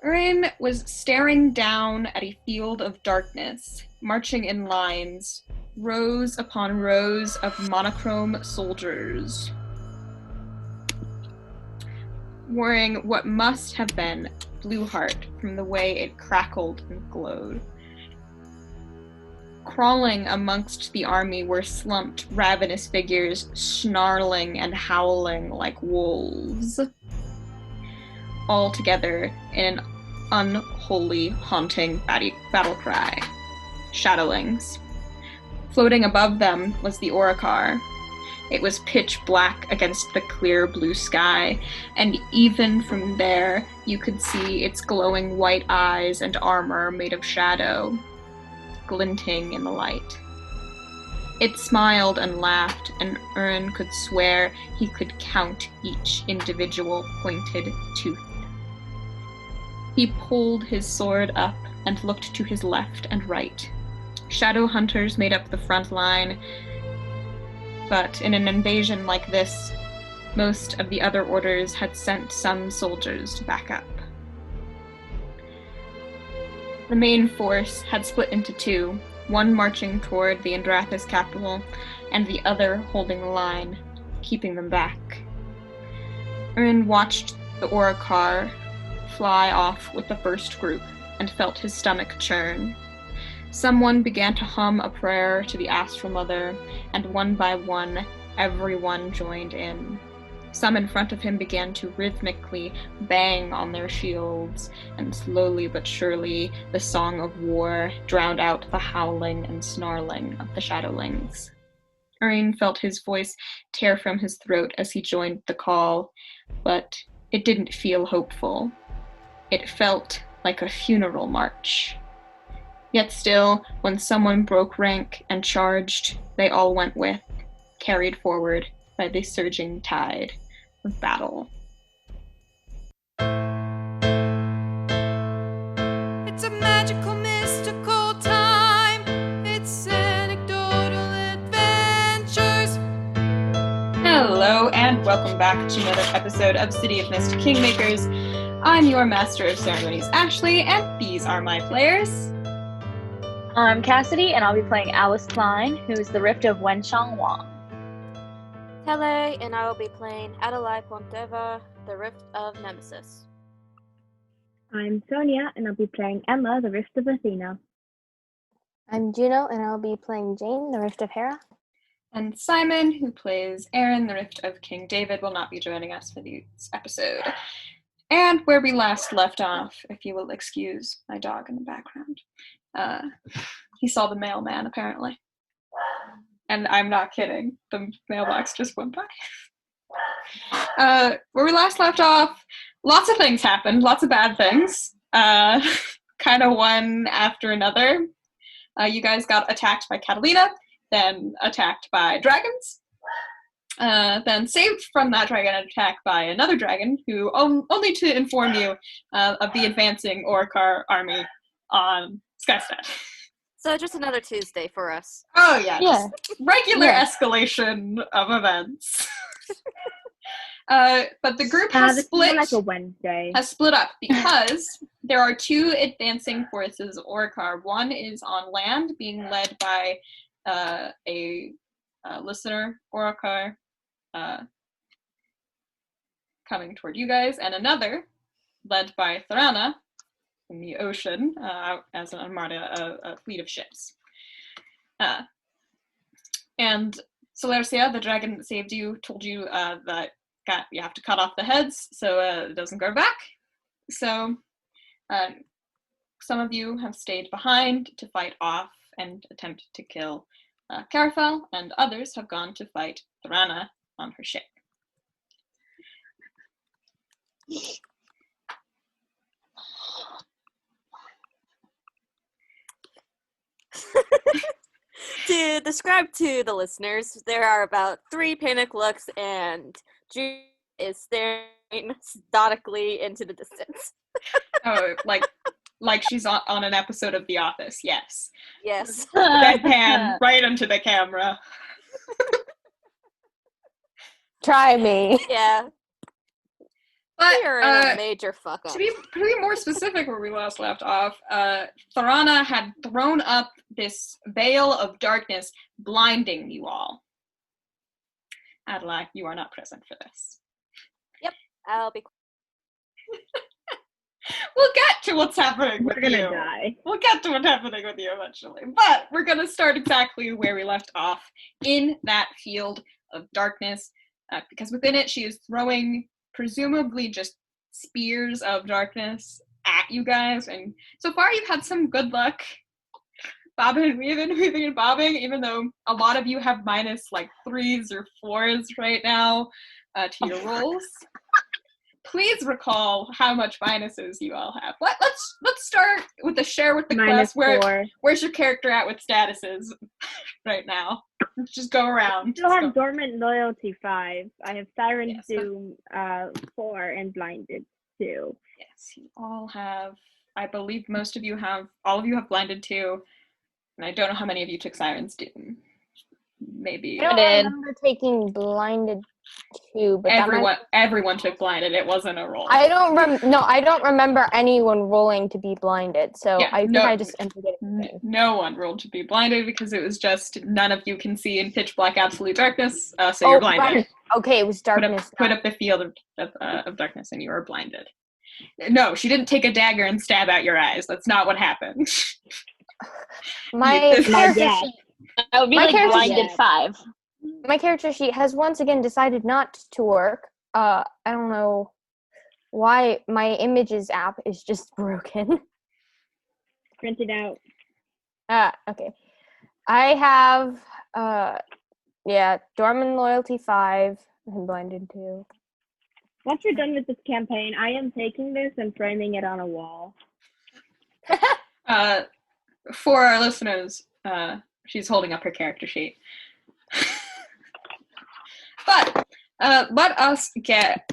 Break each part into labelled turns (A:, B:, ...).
A: Aron was staring down at a field of darkness, marching in lines, rows upon rows of monochrome soldiers, wearing what must have been blue heart from the way it crackled and glowed. Crawling amongst the army were slumped, ravenous figures, snarling and howling like wolves, all together in an unholy, haunting battle cry. Shadowlings. Floating above them was the Orikar. It was pitch black against the clear blue sky, and even from there you could see its glowing white eyes and armor made of shadow, glinting in the light. It smiled and laughed, and Aron could swear he could count each individual pointed tooth. He pulled his sword up and looked to his left and right. Shadow hunters made up the front line, but in an invasion like this, most of the other orders had sent some soldiers to back up. The main force had split into two, one marching toward the Andrathis capital, and the other holding the line, keeping them back. Aron watched the Orikar fly off with the first group and felt his stomach churn. Someone began to hum a prayer to the Astral Mother, and one by one, everyone joined in. Some in front of him began to rhythmically bang on their shields, and slowly but surely the song of war drowned out the howling and snarling of the Shadowlings. Aron felt his voice tear from his throat as he joined the call, but it didn't feel hopeful. It felt like a funeral march. Yet still, when someone broke rank and charged, they all went with, carried forward by the surging tide of battle.
B: It's a magical, mystical time. It's anecdotal adventures.
A: Hello, and welcome back to another episode of City of Mist Kingmakers. I'm your Master of Ceremonies, Ashley, and these are my players.
C: I'm Cassidy, and I'll be playing Alice Klein, who is the Rift of Wenshang Wang.
D: Tele, and I will be playing Adalaie Ponteva, the Rift of Nemesis.
E: I'm Sonya, and I'll be playing Emma, the Rift of Athena.
F: I'm Juno, and I'll be playing Jane, the Rift of Hera.
A: And Simon, who plays Aron, the Rift of King David, will not be joining us for this episode. And where we last left off, if you will excuse my dog in the background, he saw the mailman, apparently. And I'm not kidding. The mailbox just went by. Where we last left off, lots of things happened, lots of bad things. Kind of one after another. You guys got attacked by Catalina, then attacked by dragons, then saved from that dragon attack by another dragon, who, only to inform you of the advancing Orikar army on Skystad.
D: So just another Tuesday for us.
A: Oh yeah,
F: Yeah.
A: just regular escalation of events. But the group has split.
E: Like a Wednesday.
A: Has split up because there are two advancing forces of Orikar. One is on land, being led by a listener Orikar, coming toward you guys, and another led by Thrana in the ocean, out as an armada, a fleet of ships. And Celercia, the dragon that saved you, told you that you have to cut off the heads so it doesn't grow back. So some of you have stayed behind to fight off and attempt to kill Carafel, and others have gone to fight Thrana on her ship.
D: To describe to the listeners, there are about 3 panic looks, and Juno is staring methodically into the distance.
A: Oh, like she's on an episode of The Office, yes.
D: Yes.
A: Deadpan right into the camera.
F: Try me.
D: Yeah.
A: But
D: We are in a major fuck up.
A: to be more specific, where we last left off, Thrana had thrown up this veil of darkness, blinding you all. Adalaie, you are not present for this.
D: Yep, I'll be.
A: We'll get to what's happening with you.
E: We're gonna die.
A: We'll get to what's happening with you eventually. But we're gonna start exactly where we left off, in that field of darkness, because within it she is throwing presumably just spears of darkness at you guys, and so far you've had some good luck. Bobbing and weaving and bobbing, even though a lot of you have minus like 3s or 4s right now to your rolls. Please recall how much minuses you all have. Let's start with the share with the class.
E: -4.
A: Where's your character at with statuses right now? Let's just go around.
E: I still have Dormant Loyalty 5. I have Siren's Doom 4 and Blinded 2.
A: Yes, you all have. I believe all of you have Blinded 2, and I don't know how many of you took Siren's Doom. Maybe
F: I don't remember taking Blinded 2, but
A: everyone took Blinded. It wasn't a roll.
F: I don't remember anyone rolling to be blinded, so
A: Yeah,
F: I think I just ended it.
A: No one rolled to be blinded because it was just none of you can see in pitch black absolute darkness, so you're blinded.
F: Right. Okay, it was darkness.
A: Put up the field of darkness and you are blinded. No, she didn't take a dagger and stab out your eyes. That's not what happened.
F: My character
E: dad.
F: sheet.
C: That would be
F: My
C: like
F: character
C: blinded
F: sheet.
C: 5.
F: My character sheet has once again decided not to work. I don't know why my images app is just broken.
E: Print it out.
F: Okay. I have Dormant Loyalty 5 and Blinded 2.
E: Once we're done with this campaign, I am taking this and framing it on a wall.
A: For our listeners, she's holding up her character sheet. But let us get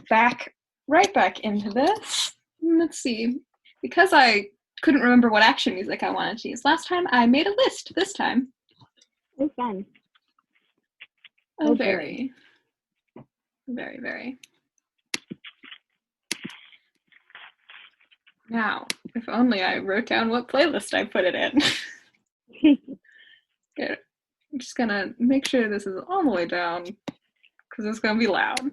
A: right back into this. Let's see. Because I couldn't remember what action music I wanted to use last time, I made a list this time.
E: It was fun.
A: Oh, very, very, very. Now, if only I wrote down what playlist I put it in. Okay, I'm just gonna make sure this is all the way down, because it's gonna be loud.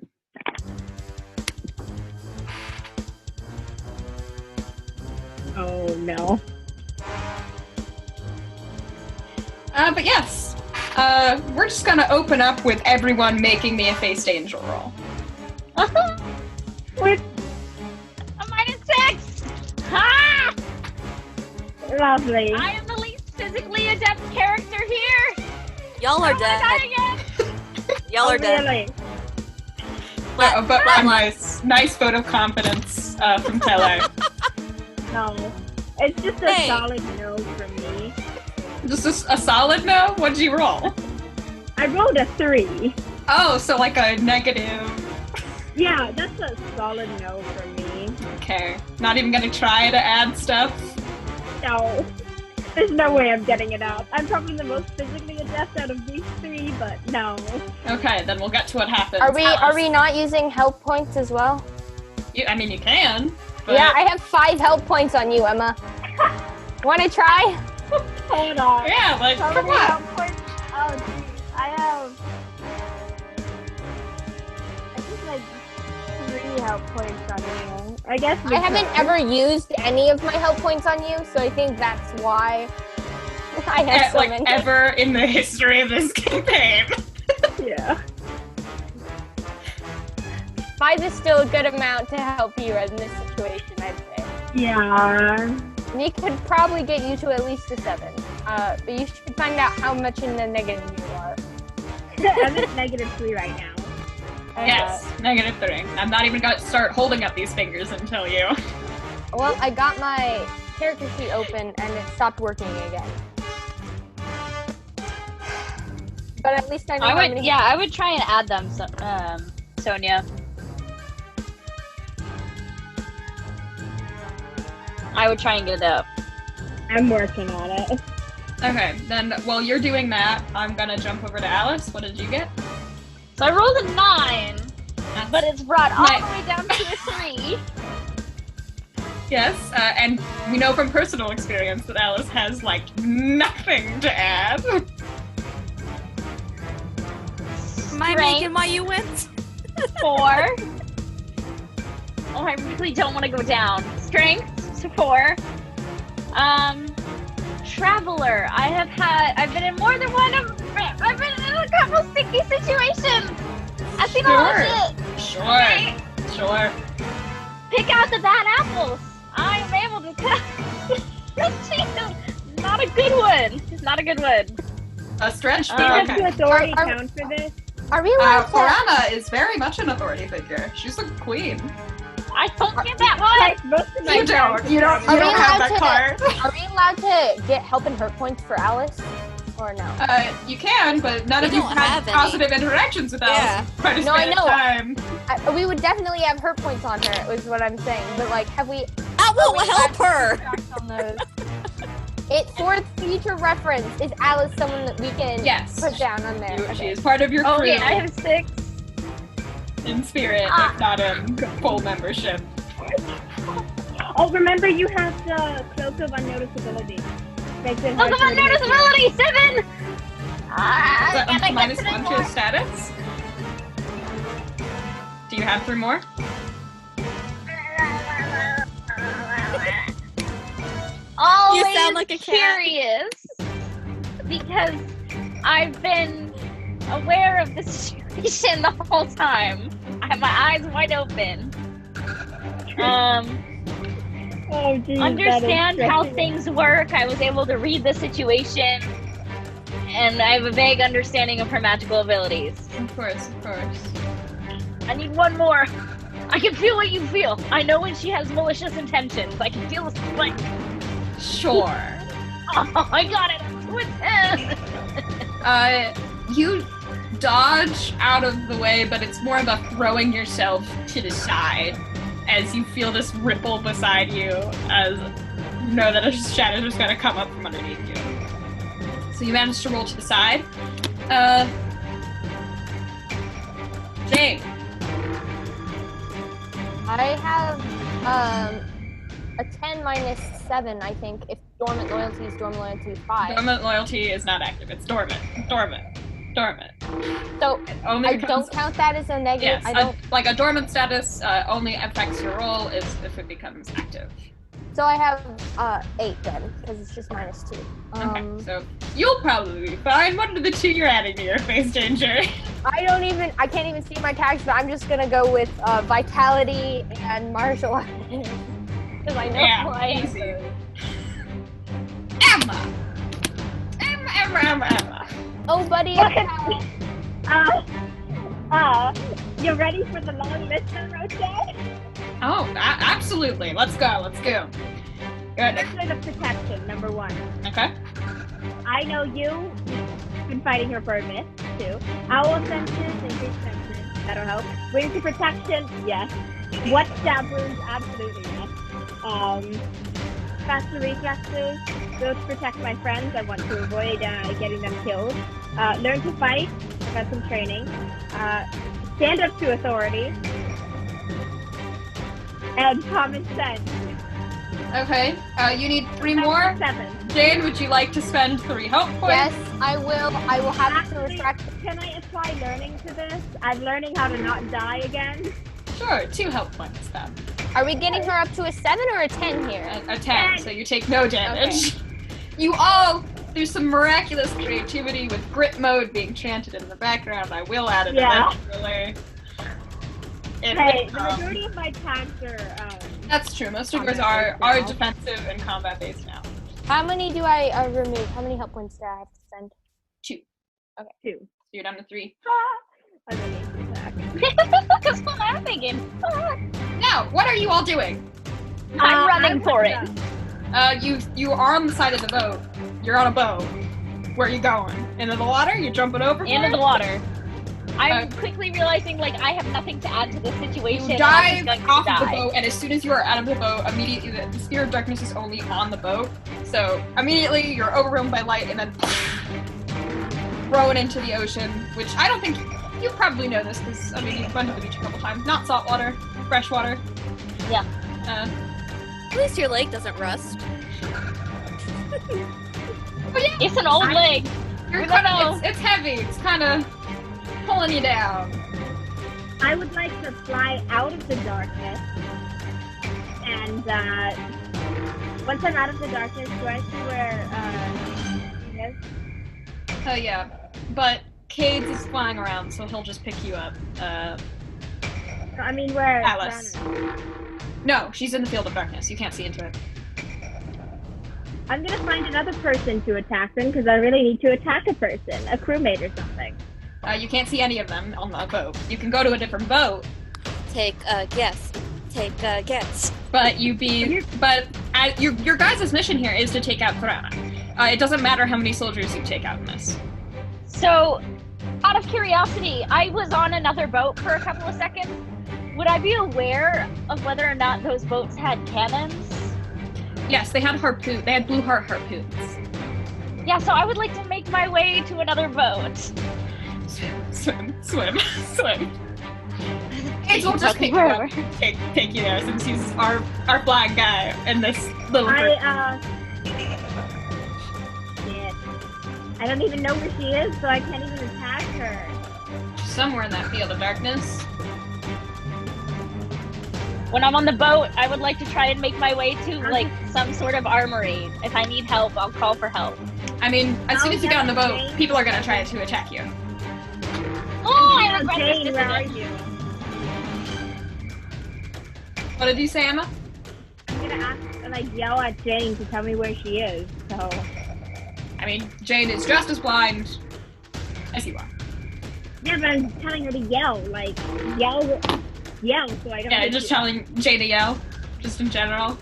E: Oh no.
A: But yes, we're just gonna open up with everyone making me a faced angel roll.
E: What?
C: A -6! Ha!
E: Lovely.
C: I am the least physically adept character here!
D: Y'all are
C: Oh,
D: dead.
C: I died again!
D: Y'all are dead.
E: Really?
A: But a nice vote of confidence from Tele.
E: No. It's just a
D: Hey.
E: solid no from me.
A: Just a solid no? What did you roll?
E: I rolled a 3.
A: Oh, so like a negative.
E: Yeah, that's a solid no from me.
A: Okay. Not even gonna try to add stuff?
E: No. There's no way I'm getting it out. I'm probably the most physically adept out of these 3, but no.
A: Okay, then we'll get to what happens.
F: Are we not using health points as well?
A: You can. But
F: Yeah, I have 5 health points on you, Emma. Wanna try?
E: Hold on.
A: Yeah, like,
E: How
A: come
E: many
A: on.
E: health points? Oh, geez. I think like 3 health points on you. I guess
F: I haven't ever used any of my health points on you, so I think that's why I have so many.
A: Ever in the history of this campaign.
E: Yeah.
F: 5 is still a good amount to help you in this situation, I'd say.
E: Yeah.
F: We could probably get you to at least a 7. But you should find out how much in the negative you are.
E: I'm at -3 right now.
A: Yes, -3. I'm not even gonna start holding up these fingers until you.
F: Well, I got my character sheet open and it stopped working again. But at least I know how many.
C: I would try and add them, Sonya. I would try and get it up.
E: I'm working on it.
A: Okay, then while you're doing that, I'm gonna jump over to Alice. What did you get?
C: So I rolled a 9, but it's brought all
A: Nice.
C: the way down to a 3. me.
A: Yes, and we know from personal experience that Alice has, like, nothing to add.
D: Am I making why you went?
C: 4. Oh, I really don't want to go down. Strength to 4. Traveler. I've been in more than one of. I've been in a couple sticky situations. I've seen all of it.
A: Sure.
C: Okay.
A: Sure.
C: Pick out the bad apples. I am able to cut. Not a good one. It's not a good one.
A: A stretch, but
E: Does
A: okay.
E: the authority count for this?
F: Are we allowed to?
A: Thrana is very much an authority figure. She's the queen.
C: I don't get that one.
E: Most of my
A: You don't. You don't
F: Are we
A: have that
F: allowed
A: card.
F: Are we allowed to get help and hurt points for Alice? Or no?
A: You can, but none
D: We
A: of you
D: don't
A: had
D: have any.
A: positive interactions with Alice.
D: Yeah.
A: Quite a
F: No, I
A: span of
F: know.
A: time.
F: We would definitely have hurt points on her, was what I'm saying. But, like, have we.
D: That won't help her!
F: On those? For future reference, is Alice someone that we can
A: Yes.
F: put down on there?
A: She is part of your crew
C: Oh yeah, I have 6.
A: in spirit, if not in full membership.
E: Oh, remember you have the cloak of unnoticeability. Makes it
C: Look
E: hard
C: at my
E: to
C: noticeability. 7.
A: But
C: Gotta
A: minus
C: get
A: 1
C: to
A: to his status. Do you have 3 more?
C: Always
D: You sound like a cat.
C: curious because I've been aware of the situation the whole time. I have my eyes wide open.
E: Oh, geez,
C: Understand
E: that is
C: how
E: stressing.
C: things work. I was able to read the situation, and I have a vague understanding of her magical abilities.
A: Of course, of course.
C: I need one more. I can feel what you feel. I know when she has malicious intentions. I can feel the split.
A: Sure.
C: Oh, I got it. With
A: You dodge out of the way, but it's more about throwing yourself to the side as you feel this ripple beside you, as you know that a shadow's just gonna come up from underneath you. So you manage to roll to the side. Jane.
F: I have a 10 minus 7, I think. If dormant loyalty is 5.
A: Dormant loyalty is not active. It's dormant. Dormant.
F: So
A: Only
F: I
A: becomes-
F: don't count that as a negative.
A: Yes,
F: I don't.
A: like a dormant status only affects your roll if it becomes active.
F: So I have 8 then, because it's just minus 2.
A: Okay, so you'll probably be fine. What are the 2 you're adding to your face danger?
F: I can't even see my tags, but I'm just gonna go with vitality and martial arts. Because I know who I am.
A: easy. Emma.
F: Oh, buddy.
E: You ready for the long list of Roche?
A: Oh, absolutely. Let's go. Good.
E: Let's go to protection, number 1.
A: Okay.
E: I know you've been fighting her for a bit, too. Owl senses, increased senses, that'll help. Wings to protection, yes. What stab wounds, absolutely yes. Faster reflexes, go to protect my friends, I want to avoid getting them killed. Learn to fight, I've had some training. Stand up to authority. And common sense.
A: Okay. You need 3 more.
E: 7.
A: Jane, would you like to spend 3 hope points?
F: Yes, I will. I will have it to
E: Actually,
F: retract.
E: can I apply learning to this? I'm learning how to not die again.
A: Sure. 2 help points then.
F: Are we getting her up to a 7 or a 10 here?
A: A 10, so you take no damage. You all, through some miraculous creativity with grit mode being chanted in the background, I will add it eventually.
E: Hey, the majority of my tags are,
A: That's true. Most of yours
E: combat-based
A: are
E: now.
A: defensive and combat based now.
F: How many do I remove? How many help points do I have to spend?
A: 2.
E: 2.
A: So you're down to 3.
E: I'm gonna need attack.
C: That's what I'm thinking.
A: Now, what are you all doing?
C: I'm running for it.
A: You are on the side of the boat. You're on a boat. Where are you going? Into the water? You jumping over?
C: Into the water. I'm quickly realizing, like, I have nothing to add to this situation.
A: You
C: and I'm
A: dive
C: just going
A: off
C: to
A: of the
C: die.
A: boat, and as soon as you are out of the boat, immediately the Spear of Darkness is only on the boat. So immediately you're overwhelmed by light, and then thrown into the ocean. Which I don't think you probably know this because I mean you've been to the beach a couple times. Not salt water, fresh water.
C: Yeah.
D: At least your leg doesn't rust.
A: But yeah,
C: It's an old leg.
A: you're
C: We don't
A: kind
C: know.
A: of, it's heavy. It's kind of pulling you down.
E: I would like to fly out of the darkness, and once I'm out of the darkness, do I see where he is?
A: Oh yeah, but Cades is flying around, so he'll just pick you up.
E: I mean, where
A: Alice.
E: Thrana is.
A: No, she's in the field of darkness. You can't see into it.
E: I'm gonna find another person to attack them because I really need to attack a person, a crewmate or something.
A: You can't see any of them on the boat. You can go to a different boat,
D: Take a guess. Take a guess.
A: but your guys' mission here is to take out Thrana. It doesn't matter how many soldiers you take out in this.
C: So, out of curiosity, I was on another boat for a couple of seconds. Would I be aware of whether or not those boats had cannons?
A: Yes, they had They had blue heart harpoons.
C: Yeah, so I would like to make my way to another boat.
A: Swim. Cades will just pick you up, take you there since he's our flying guy in this little group.
E: Shit. I don't even know where she is, so I can't even attack her.
A: Somewhere in that field of darkness.
C: When I'm on the boat, I would like to try and make my way to, like, some sort of armory. If I need help, I'll call for help.
A: I mean, as soon as you get on the boat, people are gonna try to attack you.
C: Oh, I regret
E: Jane,
C: this
E: where are
C: decision.
E: you?
A: What did you say, Emma?
E: I'm gonna yell at Jane to tell me where she is, so...
A: I mean, Jane is just as blind as you are.
E: Yeah, but I'm telling her to yell, yell, so I don't...
A: Yeah, just telling Jane to yell, just in general.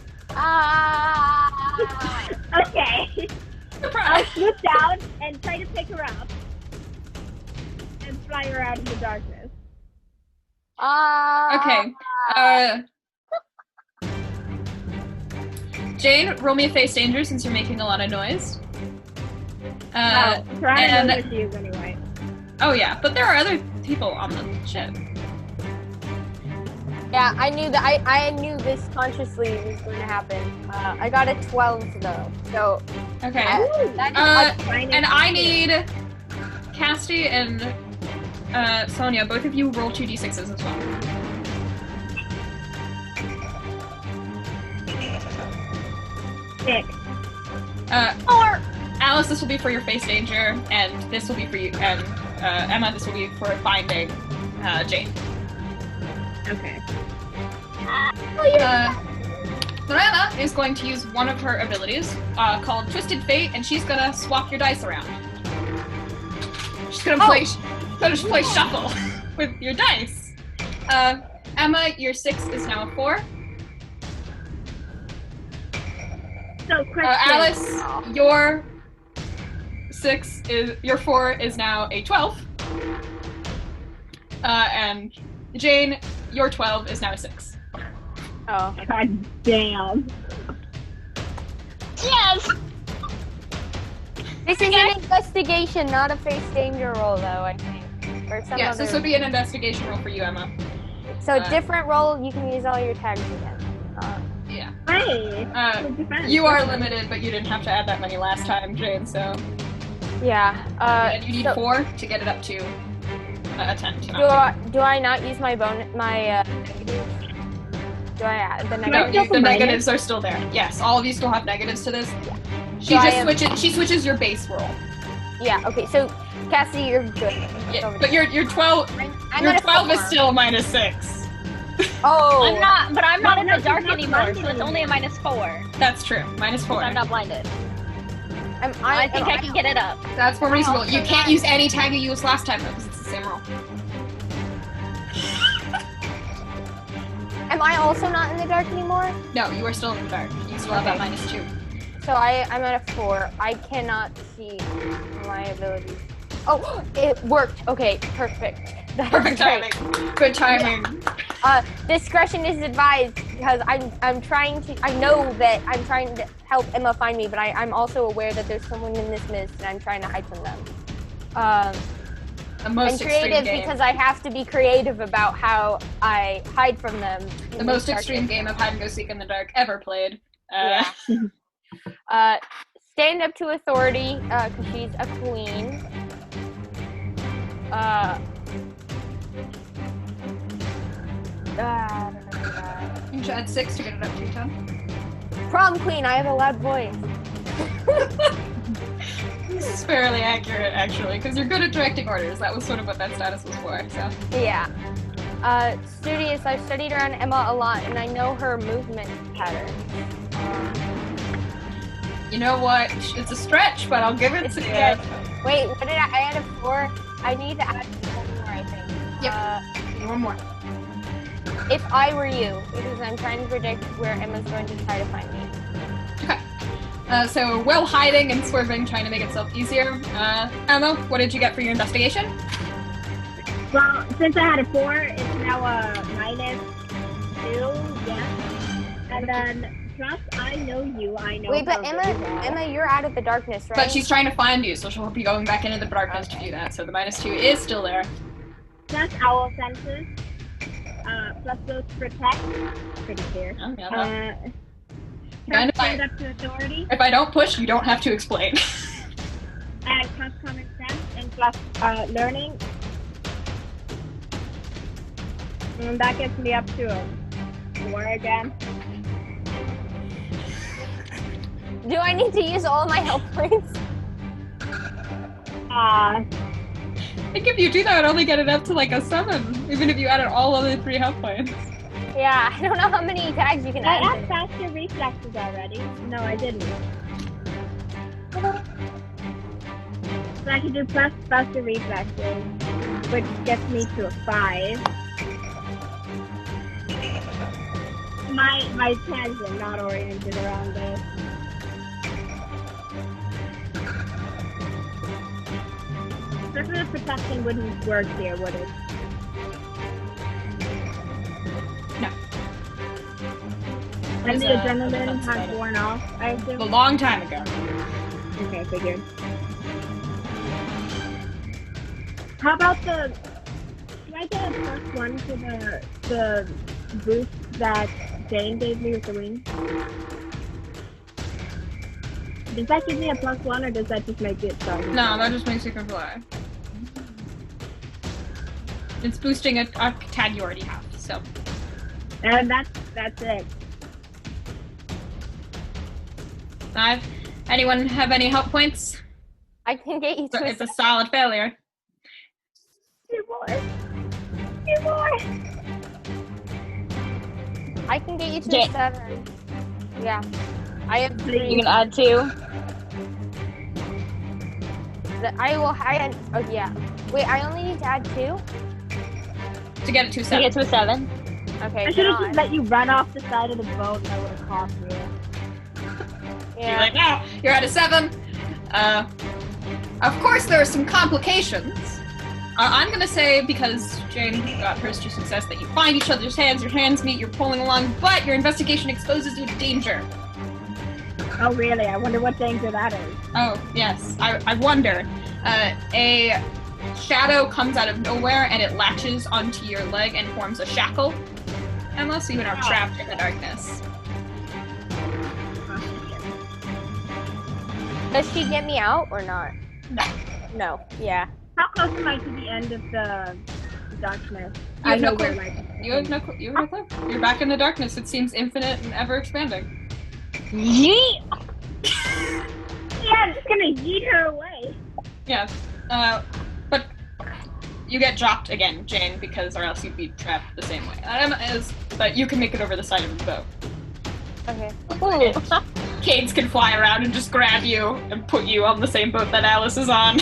E: Okay. I'll swoop down and try to pick her up and fly her out in the darkness.
A: Okay. Jane, roll me a face danger since you're making a lot of noise.
E: Thrana knows where she is anyway.
A: Oh yeah, but there are other people on the ship.
F: Yeah, I knew that. I knew this consciously was going to happen. I got a 12 though, so.
A: Okay.
F: And
A: I need Cassidy and Sonya. Both of you roll 2d6s as well.
E: Six.
A: Or Alice, this will be for your face danger, and this will be for you, and Emma, this will be for finding Jane.
E: Okay.
A: Thrana is going to use one of her abilities called Twisted Fate, and she's gonna swap your dice around. She's gonna play shuffle with your dice. Emma, your 6 is now a 4.
E: So, question.
A: Alice, your 4 is now a 12. And Jane, your 12 is now a 6.
F: Oh.
E: God damn.
C: Yes!
F: This is an investigation, not a face danger roll, though, I think. Or some
A: Yes,
F: other...
A: this would be an investigation roll for you, Emma.
F: So, different roll, you can use all your tags again.
A: Yeah.
E: Hey!
A: You are limited, but you didn't have to add that many last time, Jane, so...
F: Yeah.
A: And you need 4 to get it up to a 10.
F: Do I not use my negatives? Do I add the
A: No,
F: negatives?
A: the negatives are still there. Yes, all of you still have negatives to this. She switches your base roll.
F: Yeah, okay, so Cassidy, you're good.
A: Yeah, but your 12 your 12 is still a -6.
F: Oh!
C: I'm not in the dark
E: she's not
C: anymore,
E: blinded
C: so it's only a -4.
A: That's true. -4.
C: I'm not blinded.
F: I
C: think I can get it up.
A: That's more reasonable. You can't use any tag you used last time though, because it's the same roll.
F: Am I also not in the dark anymore?
A: No, you are still in the dark. You still have that -2.
F: So I'm at a 4. I cannot see my abilities. Oh, it worked. Okay, perfect. That's
A: Perfect
F: great.
A: timing. Good timing.
F: Discretion is advised because I'm trying to. I know that I'm trying to help Emma find me, but I'm also aware that there's someone in this mist, and I'm trying to hide from them.
A: The most
F: and
A: extreme
F: creative
A: game.
F: because I have to be creative about how I hide from them.
A: The most extreme game of hide and go seek in the dark ever played.
F: Yeah. Stand up to authority, because she's a queen.
A: You should add 6 to get it up to 10.
F: Prom queen, I have a loud voice.
A: This is fairly accurate, actually, because you're good at directing orders. That was sort of what that status was for, so.
F: Yeah. Studious, I've studied around Emma a lot, and I know her movement pattern.
A: You know what? It's a stretch, but I'll give it to you.
F: Wait, what did I add a 4? I need to add 1 more, I think.
A: Yep. One more.
F: If I were you, because I'm trying to predict where Emma's going to try to find me.
A: Okay. So, while hiding and swerving, trying to make itself easier, Emma, what did you get for your investigation?
E: Well, since I had a 4, it's now a -2, yes. And then, plus, I know you, I know.
F: Wait, but
E: her very well.
F: Emma, you're out of the darkness, right?
A: But she's trying to find you, so she'll be going back into the darkness to do that, so the -2 is still there.
E: Plus owl senses. Plus those protect. Pretty clear.
A: Oh, yeah,
E: Plus stand up to authority.
A: if I don't push, you don't have to explain.
E: And plus common sense and plus learning. And that gets me up to a 4 again.
F: Do I need to use all my health points?
A: I think if you do that, I'd only get it up to like a 7, even if you added all of the 3 health points.
F: Yeah, I don't know how many tags you can
E: I
F: add.
E: added faster reflexes already. No, I didn't. So I can do plus faster reflexes, which gets me to a 5. My tags are not oriented around this. Circular protection wouldn't work here, would it?
A: No.
E: And the
A: There's a-
E: adrenaline
A: that's
E: has
A: about it.
E: worn off, I
A: A
E: assume?
A: long time ago.
E: Okay, figured. How about the... Do I get a +1 to the boost that Jane gave me with the wings? Does that give me a +1 or does that just make it so?
A: No, that just makes you can fly. It's boosting a tag you already have, so.
E: And that's it.
A: 5. Anyone have any help points?
F: I can get you to
A: It's a solid failure.
E: 2 more. 2 more.
F: I can get you to
C: Okay.
F: 7. Yeah. I have 3.
C: You can add 2.
F: Oh yeah. Wait, I only need to add 2?
A: To get it to
C: To
A: 7.
C: get to a 7.
F: Okay,
E: I should have
F: God.
E: just let you run off the side of the boat and that would have cost you.
A: You're
F: Yeah.
A: like, no, you're at a 7. Of course there are some complications. I'm gonna say, because Jane got hers to success, that you find each other's hands, your hands meet, you're pulling along, but your investigation exposes you to danger.
E: Oh really? I wonder what danger that is.
A: Oh, yes. I wonder. A shadow comes out of nowhere and it latches onto your leg and forms a shackle. Unless you are trapped in the darkness.
F: Does she get me out or not?
A: No.
F: No. Yeah.
E: How close am I to the end of the darkness?
A: You have
E: I know
A: no
E: where
A: clue.
E: my...
A: You have no clue. You're back in the darkness. It seems infinite and ever expanding.
C: Yeet!
E: Yeah, I'm just gonna yeet her away.
A: Yeah. But you get dropped again, Jane, because or else you'd be trapped the same way. But you can make it over the side of the boat.
F: Okay.
A: Cades can fly around and just grab you and put you on the same boat that Alice is on.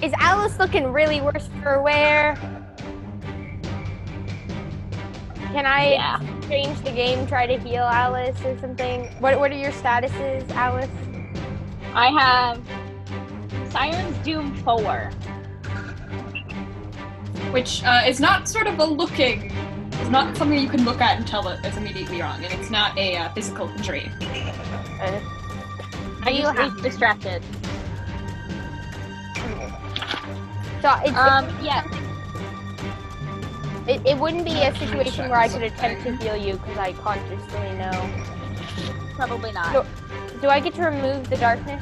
F: Is Alice looking really worse for wear? Can I change the game, try to heal Alice or something? What are your statuses, Alice?
C: I have Siren's Doom 4.
A: Which is not sort of it's not something you can look at and tell that it's immediately wrong, and it's not a physical injury.
C: Are you distracted?
F: So
C: Yeah.
F: it wouldn't be a situation where I could attempt to heal you because I consciously know.
C: Probably not.
F: So, do I get to remove the darkness,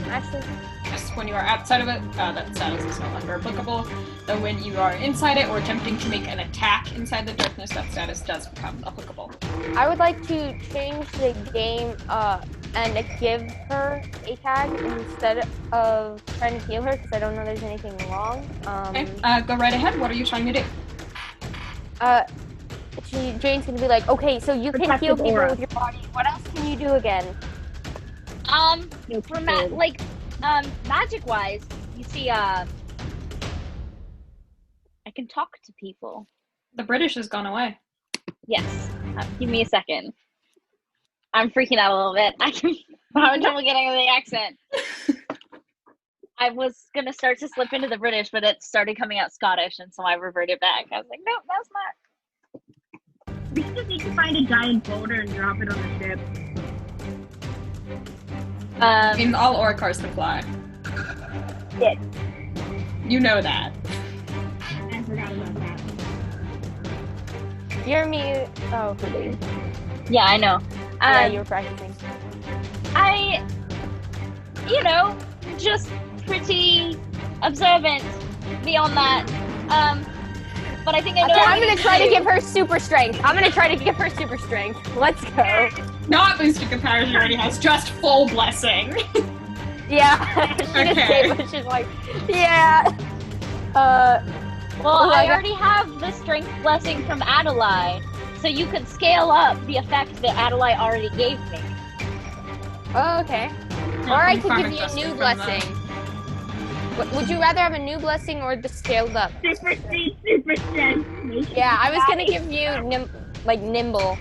F: Ashley?
A: Yes, when you are outside of it, that status is no longer applicable. Though when you are inside it or attempting to make an attack inside the darkness, that status does become applicable.
F: I would like to change the game and give her a tag instead of trying to heal her because I don't know there's anything wrong.
A: Okay, go right ahead. What are you trying to do?
F: Jane's gonna be like, okay, so you can heal people with your body. What else can you do again?
C: For magic-wise, you see, I can talk to people.
A: The British has gone away.
C: Yes. Give me a second. I'm freaking out a little bit. I'm having trouble getting the accent. I was gonna start to slip into the British, but it started coming out Scottish, and so I reverted back. I was like, nope, that's not.
E: We just need to find a giant boulder and drop it on the ship.
A: I mean, all Orcars can fly.
E: Yes.
A: You know that.
E: I forgot about that.
F: You're mute. Oh, please.
C: Yeah, I know.
F: Yeah, you were practicing.
C: Just pretty observant beyond that. But I think I know.
F: Okay, I'm gonna try to give her super strength. Let's go.
A: Not boosted comparison, she already has just full blessing.
F: Yeah, she just gave us. She's like, yeah.
C: Well, I already have the strength blessing from Adalaie, so you could scale up the effect that Adalaie already gave me.
F: Oh, okay. Or I could give you a new blessing. Would you rather have a new blessing or the scaled up?
E: Super strength.
F: Yeah, I was gonna give you nimble.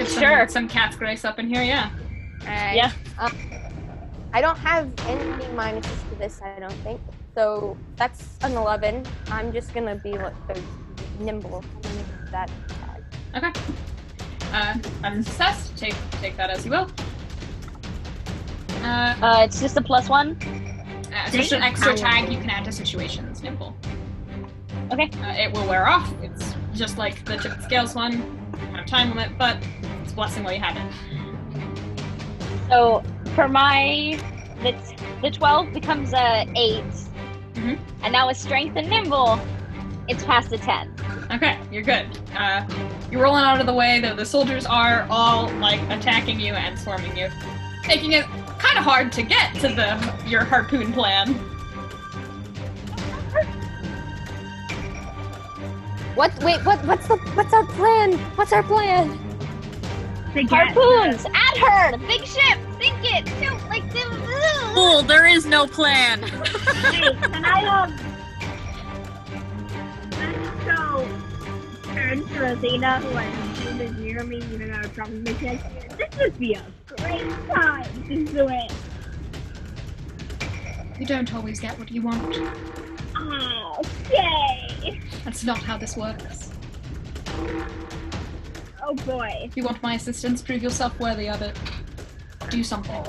A: Sure. Some cat's grace up in here, yeah.
F: Alright.
C: Yeah.
F: I don't have any minuses to this, I don't think. So that's an 11. I'm just gonna be nimble. I'm gonna use that tag.
A: Okay. Unsuccessed. Take that as you will.
C: It's just a +1.
A: It's just an extra tag you can add to situations, nimble.
C: Okay.
A: It will wear off. It's just like the tip scales one. Kind of time limit, but it's blessing while you have it.
C: So for the 12 becomes a 8, and now with strength and nimble, it's past a 10.
A: Okay, you're good. You're rolling out of the way, though the soldiers are all attacking you and swarming you, making it kind of hard to get to your harpoon plan.
F: What's our plan? What's our plan?
C: Harpoons! At her! Big ship! Sink it!
D: Fool, there is no plan.
E: Hey, can I so turn to Rosina, who I assume is near me, even though I probably can't see her. This would be a great time to do it.
A: You don't always get what you want.
E: Oh, yay!
A: That's not how this works.
E: Oh boy.
A: If you want my assistance, prove yourself worthy of it. Do something.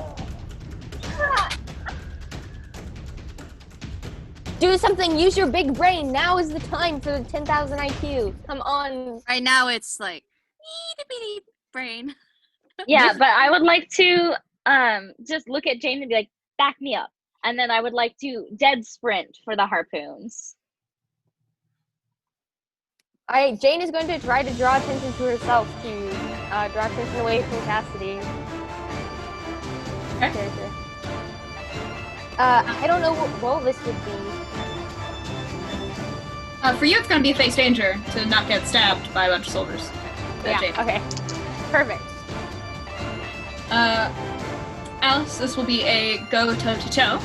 F: Do something. Use your big brain. Now is the time for the 10,000 IQ. Come on.
D: Right now it's like, itty-bitty brain.
C: Yeah, but I would like to just look at Jane and be like, back me up. And then I would like to dead sprint for the harpoons.
F: Jane is going to try to draw attention to herself to draw attention away from Cassidy.
A: Okay.
F: I don't know what role this would be.
A: For you, it's going to be a face danger to not get stabbed by a bunch of soldiers.
F: Yeah,
A: Jane.
F: okay. Perfect.
A: Alice, this will be a go toe-to-toe.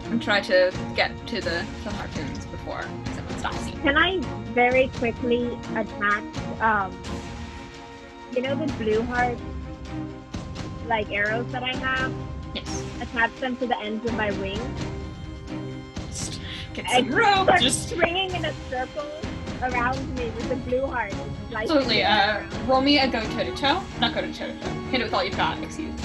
A: And try to get to the harpoons before someone stops you.
E: Can I very quickly attack, the blue heart, arrows that I have?
A: Yes.
E: Attach them to the ends of my wings?
A: Just get some rope, just...
E: swinging in a circle around me with the blue heart.
A: Absolutely, roll me a go toe-to-toe. Not go toe-to-toe. Hit it with all you've got, excuse me.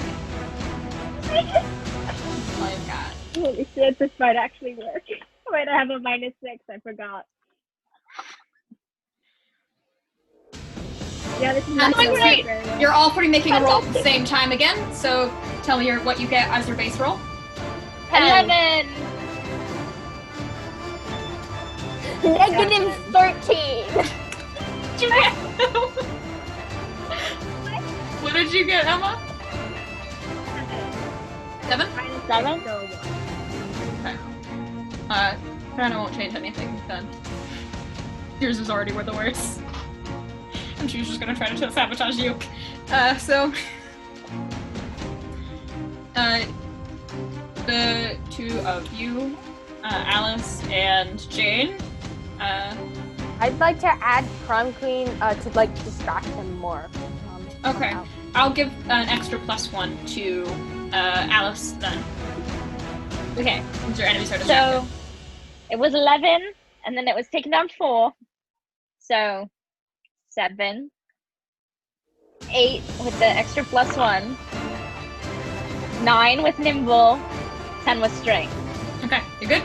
A: All you've got.
E: Holy shit, this might actually work. Wait, I have a -6, I forgot. Yeah, this is not
A: So
E: gonna work
A: sweet.
E: very well.
A: You're all three making a roll at the same time again. So tell me what you get as your base roll.
C: 11.
F: -13.
A: What did you get, Emma? 7?
C: -7?
E: So
A: Okay. Thrana won't change anything then. Yours was already the worst. And she was just gonna try to sabotage you. The two of you, Alice and Jane,
F: I'd like to add Prom Queen to like distract him more.
A: Okay.
F: somehow.
A: I'll give an extra +1 to Alice then.
C: Okay.
A: Since your enemies are distracted.
C: So it was 11, and then it was taken down 4. So 7, 8 with the extra +1, 9 with nimble, 10 with strength.
A: Okay, you're good.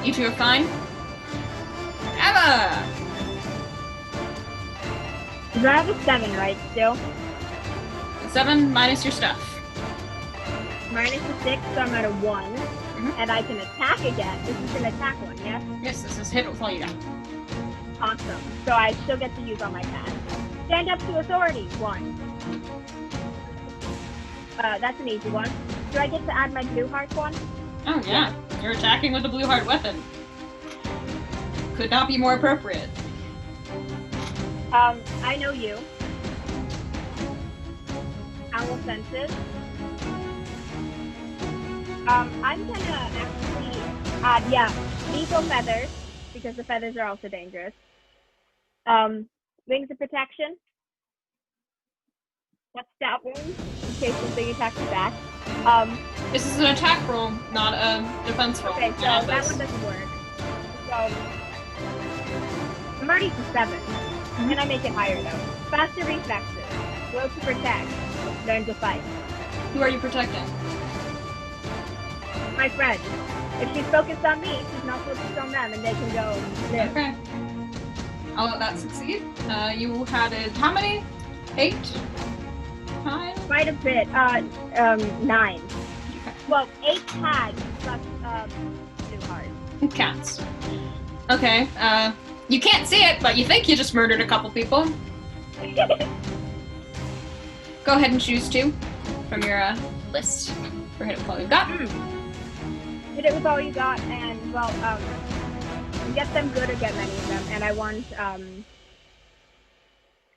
A: You two are fine. Emma!
E: Because I have a 7, right, still?
A: 7 minus your stuff.
E: -6, so I'm at a 1.
A: Mhm.
E: And I can attack again. This is an attack one, yeah?
A: Yes, this is hit with all you got.
E: Awesome. So I still get to use all my pads. Stand up to authority, 1. That's an easy one. Do I get to add my blue heart one?
A: Oh yeah, you're attacking with a blue heart weapon. Could not be more appropriate.
E: I know you. Owl senses. I'm gonna actually add, lethal feathers, because the feathers are also dangerous. Wings of protection. What's that one? In case something attacks you back.
A: This is an attack roll, not a defense roll.
E: Okay, so
A: Yeah,
E: that
A: this-
E: one doesn't work. So I'm already to 7. Can I make it higher though? Faster reflexes. Will to protect. Learn to fight.
A: Who are you protecting?
E: My friend. If she's focused on me, she's not focused on them, and they can go live.
A: Okay. I'll let that succeed. You had it, how many? 8? 9?
E: Quite a bit. 9.
A: Okay.
E: Well, 8 tags plus blue heart.
A: Cats. Okay, you can't see it, but you think you just murdered a couple people. Go ahead and choose 2 from your list for hit with all you've got.
E: Hit it with all you got, and well, get them good or get many of them. And I want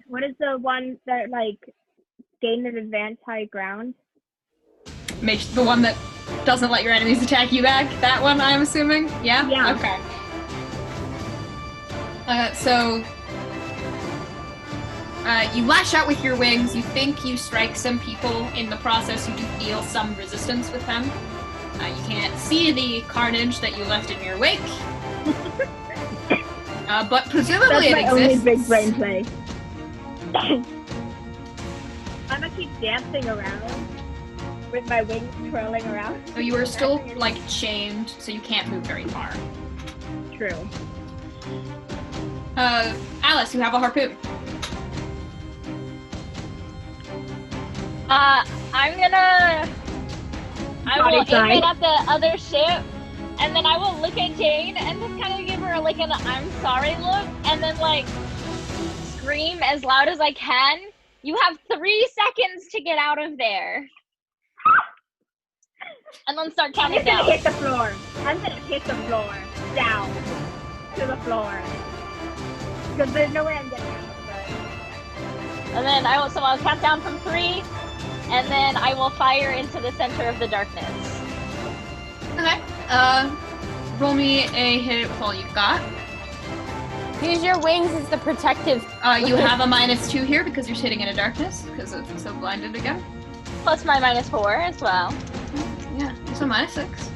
E: what is the one that like gain an advanced high ground?
A: Make the one that doesn't let your enemies attack you back. That one, I'm assuming. Yeah.
E: Yeah.
A: Okay. So you lash out with your wings. You think you strike some people. In the process, you do feel some resistance with them. You can't see the carnage that you left in your wake, but presumably
E: That's my
A: it
E: only
A: exists.
E: big brain play. I'm gonna keep dancing around with my wings twirling around.
A: So you are still like chained, so you can't move very far.
E: True.
A: Alice, you have a harpoon.
C: I will aim it at the other ship, and then I will look at Jane and just kind of give her like an I'm sorry look, and then like scream as loud as I can. You have 3 seconds to get out of there. And then start
E: I'm
C: counting
E: just gonna
C: down.
E: hit the floor. I'm gonna hit the floor. Down. To the floor. Because there's no way I'm getting out. But...
C: And then I'll count down from 3, and then I will fire into the center of the darkness.
A: Okay. Roll me a hit with all you've got.
F: Use your wings as the protective.
A: You have a -2 here because you're sitting in a darkness because it's so blinded again.
C: Plus my -4 as well.
A: Yeah, so -6.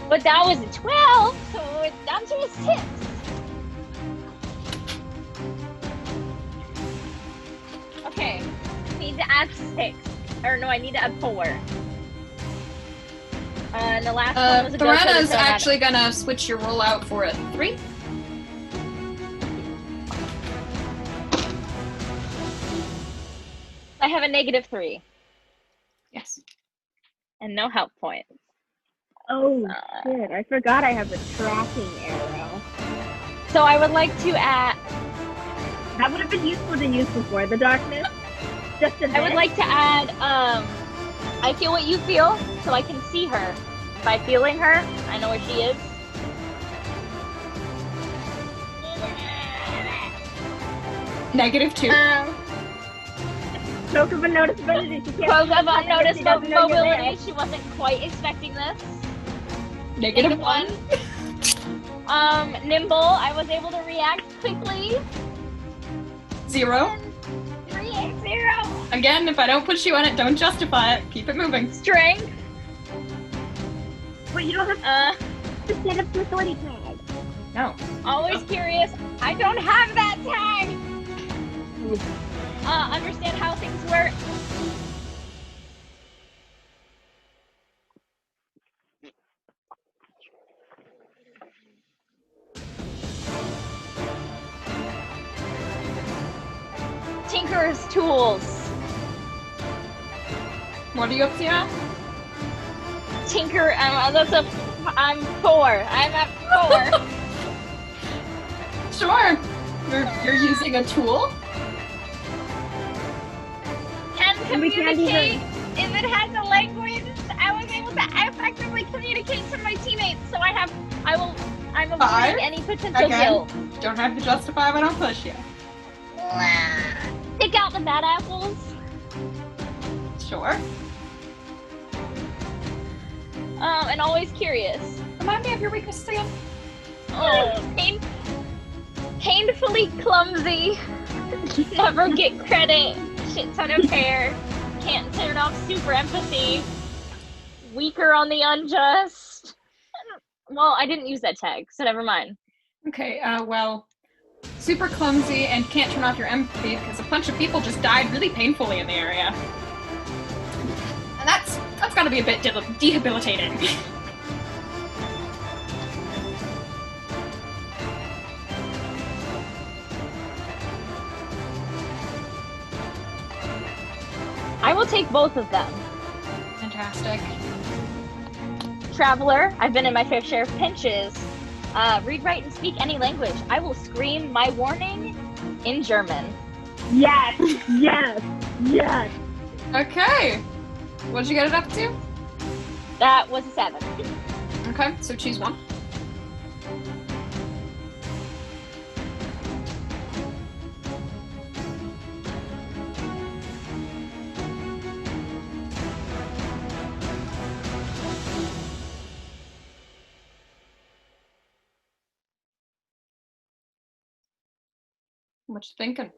C: But that was a 12, so it's down to a 6. Okay, I need to add 6. Or no, I need to add 4. And the last one was a go.
A: Thrana's actually gonna switch your roll out for a 3.
C: I have a -3
A: Yes.
C: and no help points.
E: Oh shit! I forgot I have a tracking arrow.
C: So I would like to add.
E: That would have been useful to use before the darkness. Just a bit.
C: I would like to add. I feel what you feel, so I can see her. By feeling her, I know where she is.
A: -2.
E: Stroke of unnoticeability. She can't
C: Close of
E: she
C: unnoticed
E: doesn't know you're there.
C: mobility. She wasn't quite expecting this.
A: -1.
C: Nimble. I was able to react quickly.
A: 0.
C: 3 and 0.
A: Again, if I don't push you on it, don't justify it. Keep it moving.
C: Strength.
E: But you don't have to set up the authority tag.
A: No.
C: Always curious. I don't have that tag. Understand how things work. Tinker's tools.
A: What are you up to now?
C: Tinker, I'm 4. I'm at 4.
A: Sure. You're using a tool?
C: Can
E: we can't
C: communicate. If it has a language, I was able to effectively communicate to my teammates. So I'm avoiding
A: 5?
C: any potential
A: Again?
C: guilt.
A: Don't have to justify if I don't push you.
C: Pick out the bad apples.
A: Sure.
C: And always curious.
A: Remind me of your weakness again.
C: Painfully clumsy. Never get credit. Shit ton of hair. Can't turn off super empathy. Weaker on the unjust. Well, I didn't use that tag, so never mind.
A: Okay, well, super clumsy and can't turn off your empathy because a bunch of people just died really painfully in the area. And that's gotta be a bit debilitating.
C: I will take both of them.
A: Fantastic.
C: Traveler, I've been in my fair share of pinches. Read, write, and speak any language. I will scream my warning in German.
E: Yes, yes, yes.
A: Okay. What'd you get it up to?
C: That was a 7.
A: Okay, so choose one. What you thinking?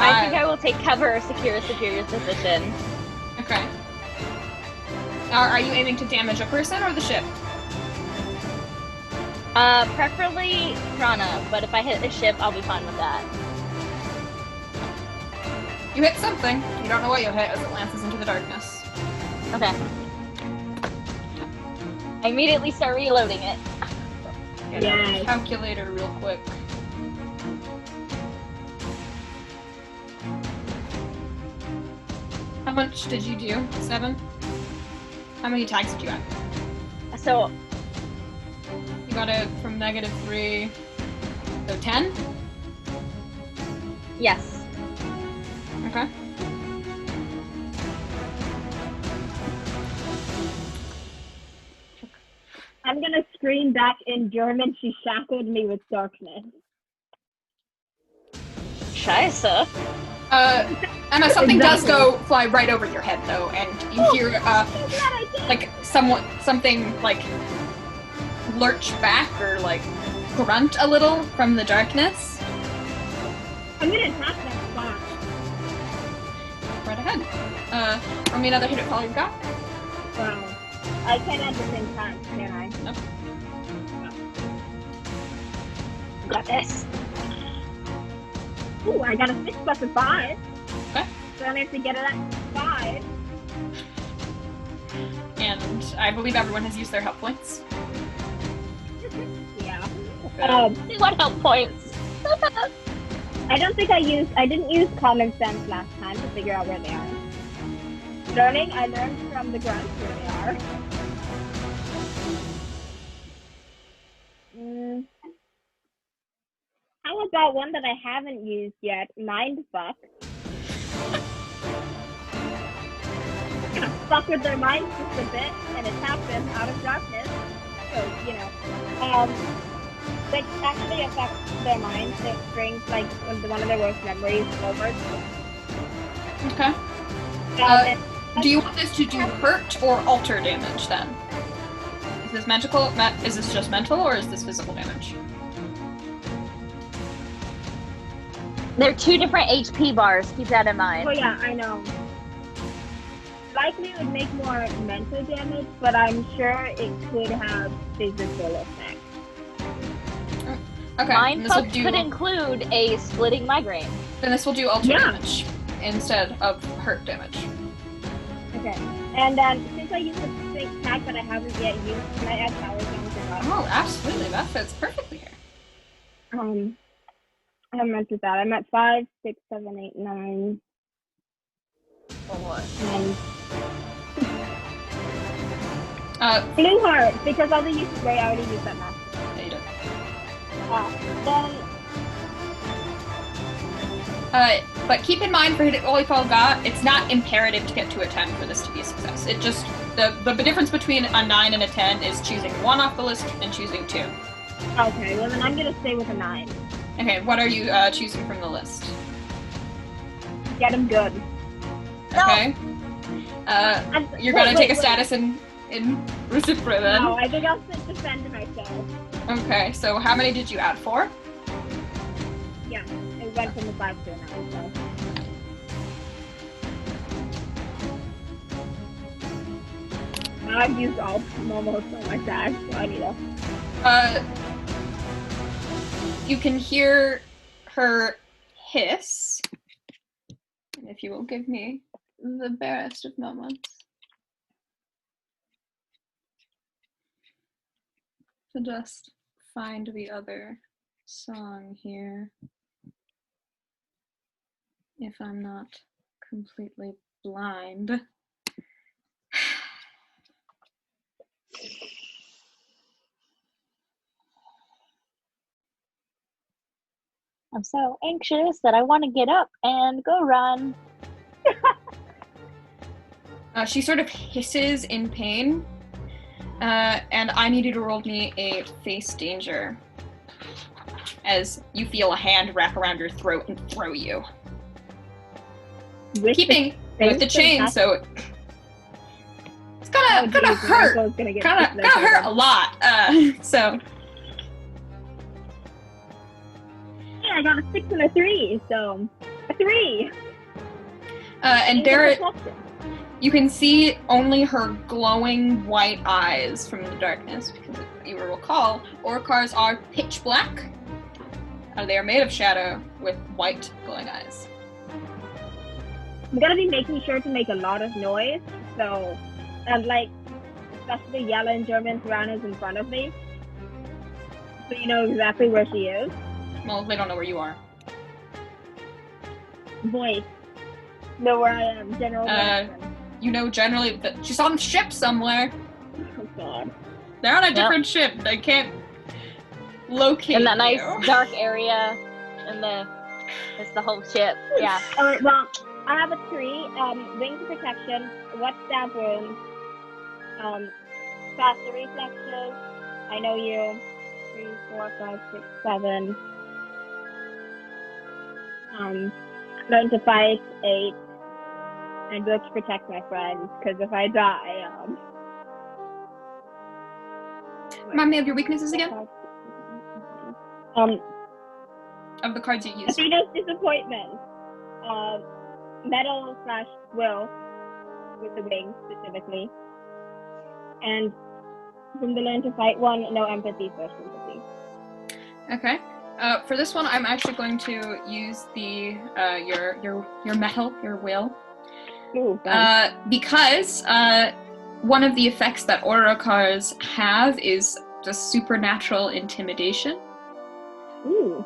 C: I think I will take cover or secure a superior position.
A: Okay. Are you aiming to damage a person or the ship?
C: Preferably Thrana, but if I hit a ship, I'll be fine with that.
A: You hit something. You don't know what you'll hit as it lances into the darkness.
C: Okay. I immediately start reloading it.
A: Get a calculator real quick. How much did you do? 7? How many tags did you have?
C: So,
A: You got it from -3, so 10?
C: yes.
A: Okay.
E: I'm gonna scream back in German. She shackled me with darkness.
C: Scheiße.
A: Emma, something does
E: Exactly.
A: go fly right over your head though, and you hear like something like lurch back or like grunt a little from the darkness.
E: I'm gonna attack that spot.
A: Right ahead. Roll me another hit at all you've got.
E: Wow. I can at the same time, can I?
A: Nope.
C: Got this.
E: Ooh, I got a 6 plus a 5.
A: Okay.
E: So I only have to get it at 5.
A: And I believe everyone has used their help points.
E: Yeah.
C: What help points?
E: I didn't use common sense last time to figure out where they are. I learned from the grunts where they are. How about one that I haven't used yet? Mindfuck. Fuck with their minds just a bit and attack them out of darkness. So, which actually affects their minds. It brings like one of their worst memories forward.
A: Okay. Do you want this to do hurt or alter damage then? Is this magical? Is this just mental or is this physical damage?
C: They're 2 different HP bars. Keep that in mind.
E: Oh yeah, I know. Likely it would make more mental damage, but I'm sure it could have physical effect.
A: Okay.
C: Mindfuck could include a splitting migraine.
A: Then this will do alter damage instead of hurt damage.
E: Okay. And since I used the fake tag but I haven't yet used, can I add power zones as well?
A: Oh, absolutely. That fits perfectly here.
E: I meant with that. I'm at 5, 6, 7, 8, 9. And Blue Heart, because I'll use the way I already used that master.
A: Yeah, you did. But keep in mind for Hit It While You Fall God, it's not imperative to get to a 10 for this to be a success. It just, the difference between a 9 and a 10 is choosing 1 off the list and choosing 2.
E: Okay, well then I'm gonna stay with a 9.
A: Okay, what are you choosing from the list?
E: Get him good.
A: Okay. You're gonna take a status in Reciproca then?
E: No, I think I'll defend myself.
A: Okay, so how many did you add? 4?
E: Yeah, it went from a 5 to a 9, so. I've used all almost on my tag, so I need a...
A: You can hear her hiss. And if you will give me the barest of moments to just find the other song here, if I'm not completely blind.
C: I'm so anxious that I want to get up and go run.
A: She sort of hisses in pain, and I need you to roll me a face danger as you feel a hand wrap around your throat and throw you. Keeping with the chain, so it's gonna hurt. Gonna hurt a lot. So.
E: Yeah, I got a 6 and a 3, so a 3.
A: And Barrett, you can see only her glowing white eyes from the darkness, because if you will recall, Orcars are pitch black. They are made of shadow with white glowing eyes.
E: I'm gonna be making sure to make a lot of noise, so, and like, especially yell in German, Thrana is in front of me, so you know exactly where she is.
A: Well, they don't know where you are.
E: Voice. Know where I am, General Jackson.
A: You know generally that she's on the ship somewhere.
E: Oh god.
A: They're on a different ship. They can't locate
C: in that nice
A: you.
C: dark area, and it's the whole ship. Yeah.
E: Alright, well, I have a 3, wings protection, wet stab wounds, faster reflexes, I know you, 3, 4, 5, 6, 7, learn to fight, 8, and go to protect my friends, because if I die,
A: Remind me of your weaknesses again? Of the cards you use.
E: Athena's Disappointment, Metal / Will, with the wings specifically, and from the learn to fight one, no empathy, first sympathy.
A: Okay. For this one, I'm actually going to use the your metal, your will.
E: Ooh, fun.
A: Because one of the effects that Aurocars have is the supernatural intimidation.
E: Ooh.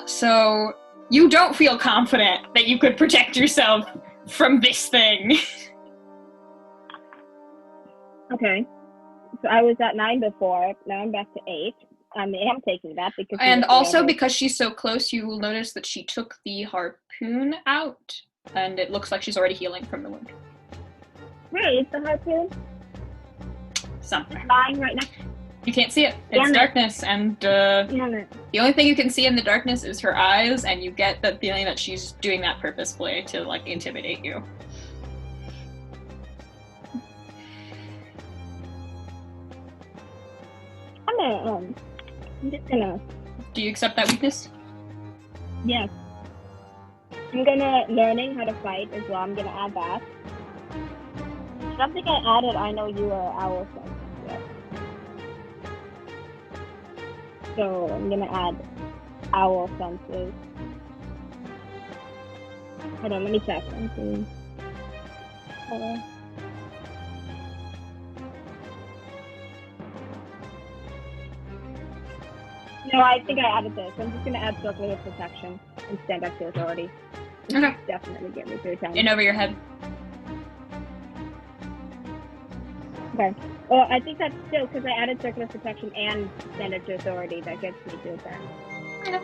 A: So you don't feel confident that you could protect yourself from this thing.
E: Okay. So I was at 9 before. Now I'm back to 8. I am taking that because.
A: And also because she's so close, you will notice that she took the harpoon out, and it looks like she's already healing from the wound.
E: Wait, it's the harpoon
A: Something.
E: lying right next.
A: You can't see it. It's
E: Damn it.
A: darkness, and
E: Damn it.
A: the only thing you can see in the darkness is her eyes, and you get the feeling that she's doing that purposefully to, like, intimidate you.
E: I'm just gonna.
A: Do you accept that weakness?
E: Yes. I'm gonna learning how to fight as well. I'm gonna add that. I don't think I added I know you are owl sense yet. So I'm gonna add owl senses. Hold on, let me check. Let me see. No, I think I added this. I'm just gonna add circle of protection and stand up to authority.
A: Okay.
E: Definitely get me through 10.
A: In over your head.
E: Okay. Well, I think that's still because I added circle of protection and stand up to authority. That gets me to 10.
A: Okay.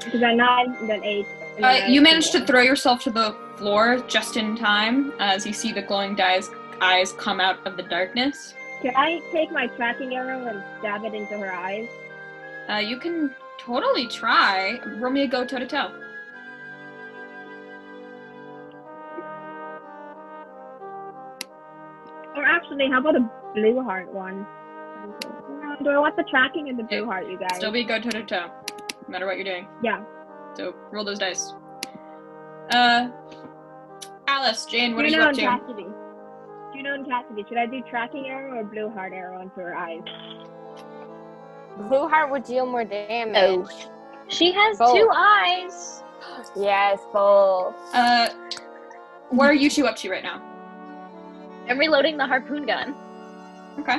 E: Because I'm 9, and then 8. And then
A: You managed to throw yourself to the floor just in time as you see the glowing eyes come out of the darkness.
E: Can I take my tracking arrow and stab it into her eyes?
A: You can totally try. Roll me a go toe-to-toe.
E: Or actually, how about a blue heart one? Do I want the tracking and the blue heart, you guys?
A: Still be go toe-to-toe, no matter what you're doing.
E: Yeah.
A: So, roll those dice. Alice, Jane, what are you
E: Juno
A: up
E: and
A: to?
E: Cassidy. Juno and Cassidy. Should I do tracking arrow or blue heart arrow into her eyes?
F: Blue heart would deal more damage.
C: No. She has
F: Both.
C: 2 eyes.
F: Yes, both.
A: What are you two up to right now?
C: I'm reloading the harpoon gun.
A: Okay.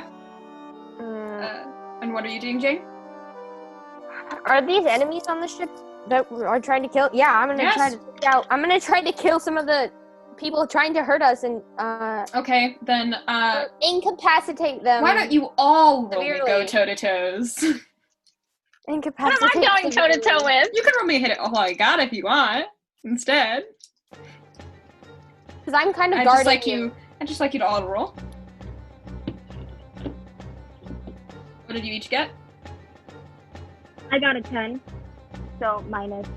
A: And what are you doing, Jane?
F: Are these enemies on the ship that are trying to kill? Yeah, I'm gonna
A: Yes.
F: try to take out. I'm gonna try to kill some of the people trying to hurt us and
A: Okay, then
F: incapacitate them.
A: why don't you all roll me
F: severely.
A: go toe-to-toes?
C: What
F: Incapacitate?
C: am I going toe to toe with?
A: You can roll me a hit it all I got if you want. Instead,
F: Because I'm kind of
A: I'd
F: guarding
A: just like you to all roll. What did you each get?
E: I got a 10. So minus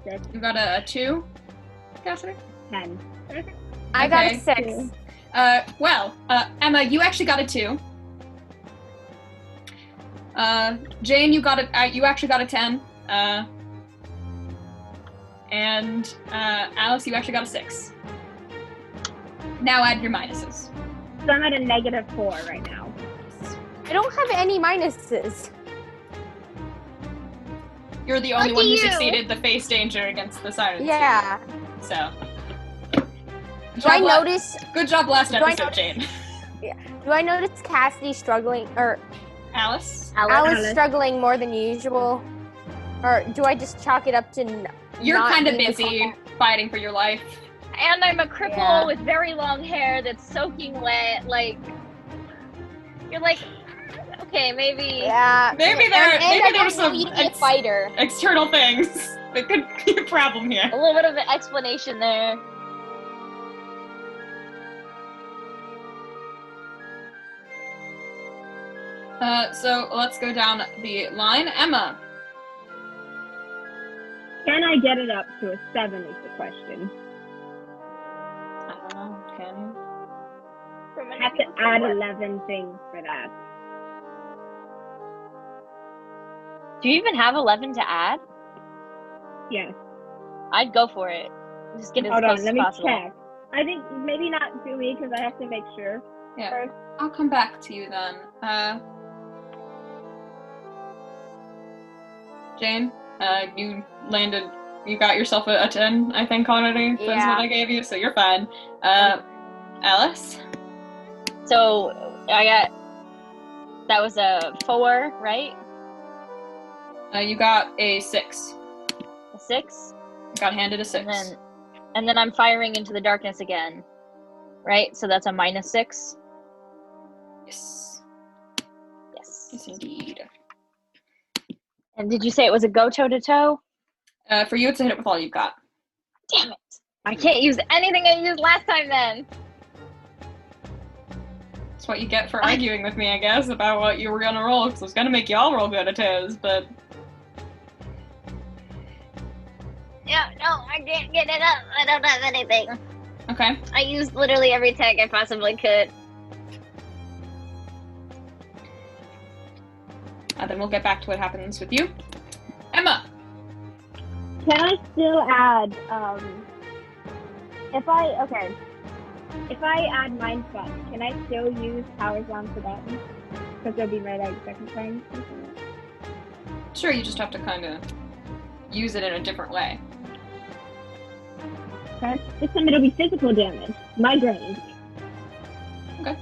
E: 6.
A: You got a 2, Cassidy?
E: 10.
F: I got a
A: Okay.
F: 6.
A: Emma, you actually got a 2. Jane, you actually got a 10. And Alice, you actually got a 6. Now add your minuses.
E: So I'm at a -4 right now.
F: I don't have any minuses.
A: You're the only
C: Lucky
A: one who
C: you.
A: succeeded the face danger against the sirens.
F: Yeah.
A: So.
F: Do I notice?
A: Good job last
F: Do I
A: episode, Jane.
F: Do I notice Cassidy struggling, or
A: Alice?
F: Alice struggling more than usual, or do I just chalk it up to?
A: You're
F: not
A: kind of
F: being
A: busy
F: a
A: fighting for your life.
C: And I'm a cripple
F: Yeah.
C: with very long hair that's soaking wet. Like, you're like, okay, maybe.
F: Yeah.
A: Maybe there
F: and
A: are some
F: you to be a fighter.
A: external things that could be a problem here.
C: A little bit of an explanation there.
A: So let's go down the line. Emma.
E: Can I get it up to a 7 is the question.
A: I don't know. Can you?
E: I have to add 11 things for that.
C: Do you even have 11 to add?
E: Yes.
C: I'd go for it. Just get as
E: Hold
C: close
E: on, let
C: as
E: me
C: possible.
E: check. I think maybe not 2 weeks because I have to make sure.
A: Yeah.
E: First.
A: I'll come back to you then. Jane, you landed You got yourself a 10, I think, already. That's
D: Yeah.
A: what I gave you, so you're fine. Alice?
C: So I got that was a 4, right?
A: You got a 6.
C: A 6,
A: Got handed a 6.
C: and then I'm firing into the darkness again, right? So that's a -6.
A: Yes.
C: Yes.
A: Yes, indeed.
C: And did you say it was a go toe to toe?
A: For you, it's a hit with all you've got.
C: Damn it! I can't use anything I used last time then.
A: That's what you get for arguing with me, I guess, about what you were gonna roll, because I was gonna make you all roll good at toes, but...
C: Yeah, no, I can't get it up. I don't have anything.
A: Okay.
C: I used literally every tag I possibly could.
A: Then we'll get back to what happens with you. Emma!
E: Can I still add, if I add Mind Fuck, can I still use Powers on Forgotten? Because it'll be my, second time?
A: Sure, you just have to kind of use it in a different way.
E: Okay. This time it'll be physical damage. Migraine.
A: Okay.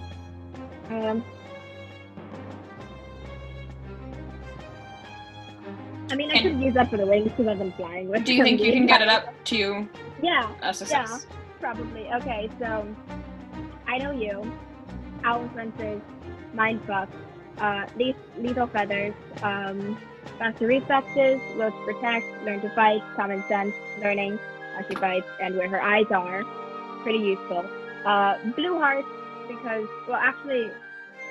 E: I mean, I could use that for the wings because I've been flying with.
A: Do you think you can get it up to
E: Yeah.
A: a success?
E: Yeah, probably. Okay, so I know you. Owl Senses, Mindfuck, Lethal Feathers, Faster Reflexes, Will to Protect, Learn to Fight, Common Sense, Learning, how she fights, and where her eyes are. Pretty useful. Blue Heart, because, well, actually,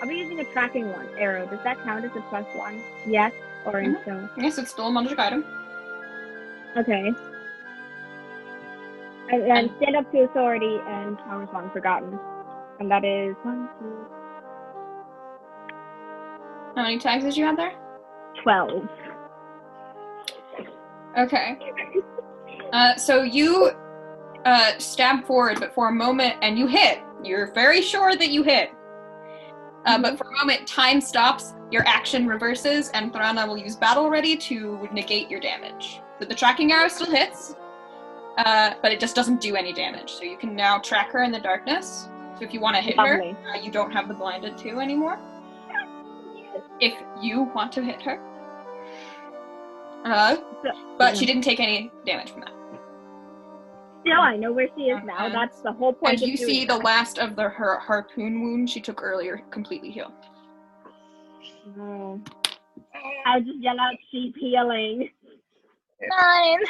E: I'll be using a tracking one. Arrow, does that count as a +1? Yes, or so?
A: Yes, it's still a magic item.
E: Okay. And Stand Up to Authority and Powers Long Forgotten. And that is 1, 2,
A: How many tags did you have there?
E: 12.
A: Okay. So you stab forward, but for a moment, and you hit. You're very sure that you hit. But for a moment, time stops, your action reverses, and Thrana will use Battle Ready to negate your damage. But the tracking arrow still hits, but it just doesn't do any damage. So you can now track her in the darkness. So if you want to hit her, you don't have the blinded 2 anymore. If you want to hit her. But she didn't take any damage from that.
E: Still, I know where she is now. That's the whole point.
A: And you see the last of her harpoon wound she took earlier completely healed.
E: No. I'll just yell out, "She's healing."
C: 9.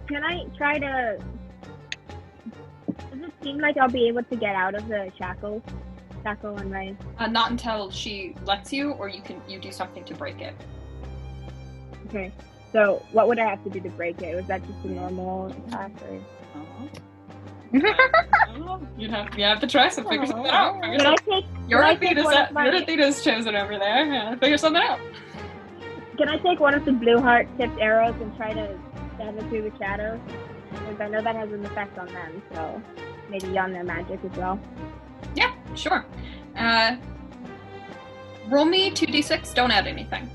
E: Can I try to... Does it seem like I'll be able to get out of the shackle on my...
A: Not until she lets you, or you do something to break it.
E: Okay. So, what would I have to do to break it? Was that just a normal attack, or...
A: You have to try some, figure something out.
E: Your
A: Athena's chosen over there. Yeah, figure something out.
E: Can I take one of the blue heart tipped arrows and try to stab it through the shadows? Because I know that has an effect on them, so maybe on their magic as well.
A: Yeah, sure. Roll me 2d6, don't add anything.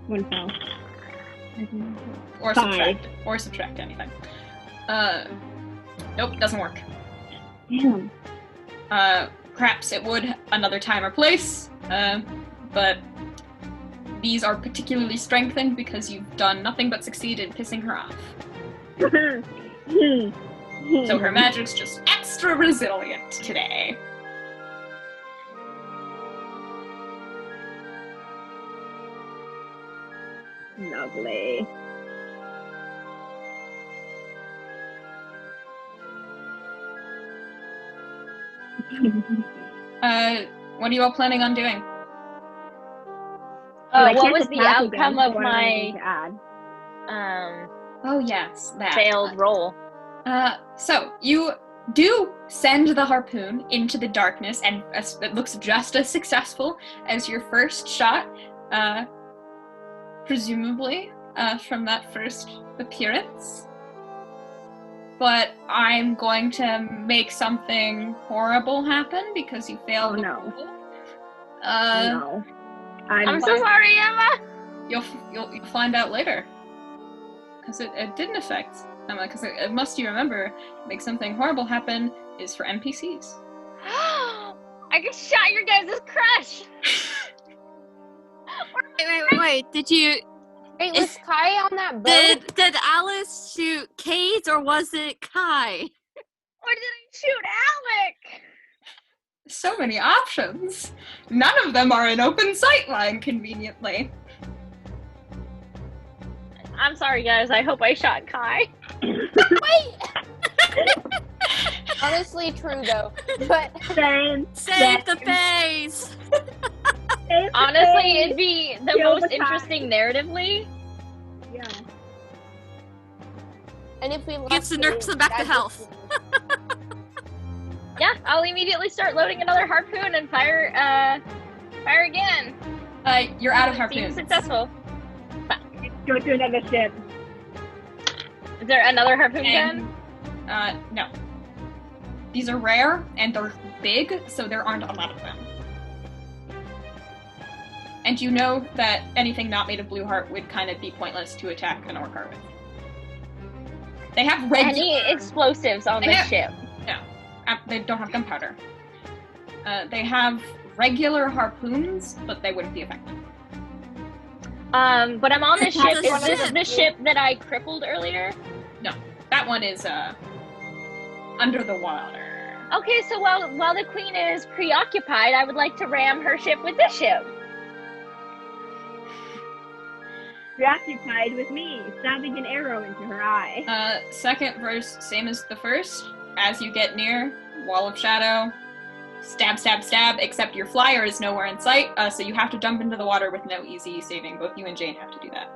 E: 1 fell.
A: Or subtract anything. Nope, doesn't work.
E: Damn.
A: Perhaps it would another time or place, but these are particularly strengthened because you've done nothing but succeed in pissing her off. So her magic's just extra resilient today.
E: Lovely.
A: What are you all planning on doing?
C: What was the outcome of my
A: Oh yes, that
C: failed roll?
A: So you do send the harpoon into the darkness, and it looks just as successful as your first shot, presumably from that first appearance. but I'm going to make something horrible happen because you failed.
E: Oh, no.
A: the roll.
E: No.
C: I'm so sorry, Emma.
A: You'll find out later. Because it didn't affect Emma. Because it must you remember, make something horrible happen is for NPCs.
C: I just shot your guys' crush.
D: Wait. Did you?
F: Wait, was Kai on that boat?
D: Did Alice shoot Kate or was it Kai?
C: Or did I shoot Alec?
A: So many options. None of them are an open sight line, conveniently.
C: I'm sorry, guys. I hope I shot Kai.
F: Wait! Honestly, true though. But
E: Same.
D: Save the face.
C: Honestly, it'd be the
E: Kill
C: most
E: the
C: interesting narratively.
E: Yeah.
F: and if we
D: Gets the nurse back to health.
C: Yeah, I'll immediately start loading another harpoon and fire again.
A: You're out of
C: Being
A: harpoons.
C: successful.
E: Go to another ship.
C: Is there another harpoon
A: And,
C: gun?
A: no. These are rare, and they're big, so there aren't a lot of them. And you know that anything not made of blue heart would kind of be pointless to attack an orcar with. They have regular...
C: Any explosives on this ship?
A: No. They don't have gunpowder. They have regular harpoons, but they wouldn't be effective.
C: But I'm on this ship.
D: That's
C: Is this
D: ship.
C: the ship that I crippled earlier?
A: No. That one is, under the water.
C: Okay, so while the queen is preoccupied, I would like to ram her ship with this ship.
E: Preoccupied with me, stabbing an arrow into her eye.
A: Second verse, same as the first. As you get near, wall of shadow, stab, stab, stab, except your flyer is nowhere in sight, so you have to jump into the water with no easy saving. Both you and Jane have to do that.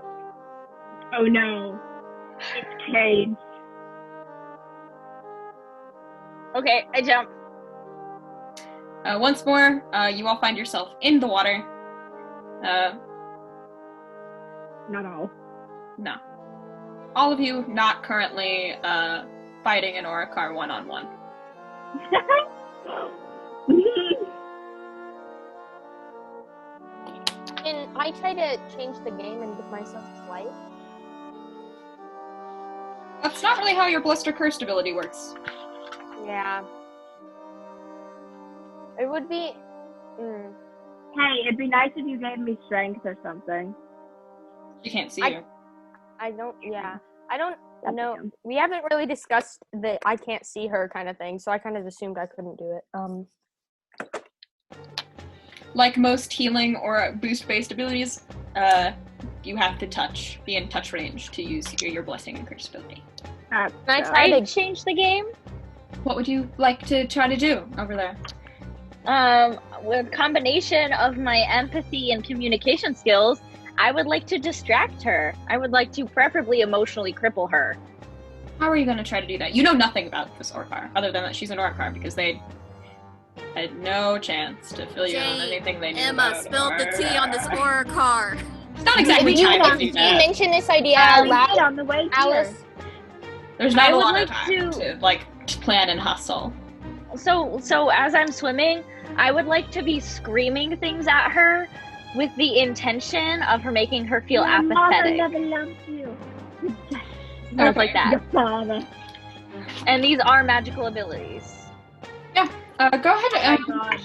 E: Oh no. It's Cade.
C: Okay, I jump.
A: Once more, you all find yourself in the water.
E: Not all.
A: No. All of you not currently, fighting an Oracar one-on-one.
F: can I try to change the game and give myself life?
A: That's not really how your Bluster Cursed ability works.
F: Yeah. It would be.
E: Hey, it'd be nice if you gave me strength or something.
A: She can't see
F: I-
A: you.
F: I don't. Yeah. I don't
E: That's
F: know.
E: dumb.
F: We haven't really discussed the I can't see her kind of thing, so I kind of assumed I couldn't do it.
A: Like most healing or boost-based abilities, you have to be in touch range to use your Blessing and Curse ability.
F: Can I
E: So-
F: try
C: I
F: to?
C: changed the game.
A: What would you like to try to do over there?
C: With combination of my empathy and communication skills, I would like to distract her. I would like to preferably emotionally cripple her.
A: How are you going to try to do that? You know nothing about this Orcar, other than that she's an Orcar, because they had no chance to fill you in on
D: Jane,
A: anything they knew
D: Emma
A: about
D: spilled the tea on this horror car.
A: It's not exactly
F: If you
A: time
F: want
A: to do
F: to
A: that.
F: mention this idea out
E: We
F: loud,
E: did on the way here.
F: Alice.
A: There's not
C: I
A: a
C: would
A: lot
C: like
A: of time to plan and hustle.
C: So as I'm swimming, I would like to be screaming things at her with the intention of her making her feel
E: Your mother
C: apathetic.
E: never loved you.
C: Stuff like that.
E: Your father.
C: And these are magical abilities.
A: Go ahead
E: Oh
A: and...
E: my god.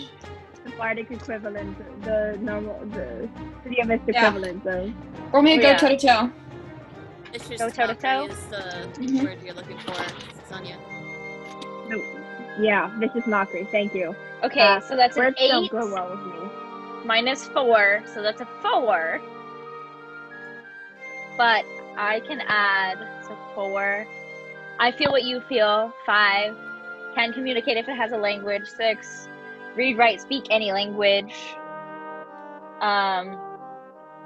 E: The bardic equivalent, the idiomist
A: Yeah.
E: equivalent of.
A: Roll me a go
C: Yeah.
A: toe-to-toe.
D: It's just
C: Go toe-to-toe?
D: is the
A: Mhm.
D: word you're looking for, Sonya.
E: No. Yeah, this is mockery. Thank you.
C: Okay, so that's an
E: Words don't
C: 8
E: go well with me.
C: minus 4, so that's a 4. But I can add, so 4. I feel what you feel, 5. Can communicate if it has a language, 6. Read, write, speak any language.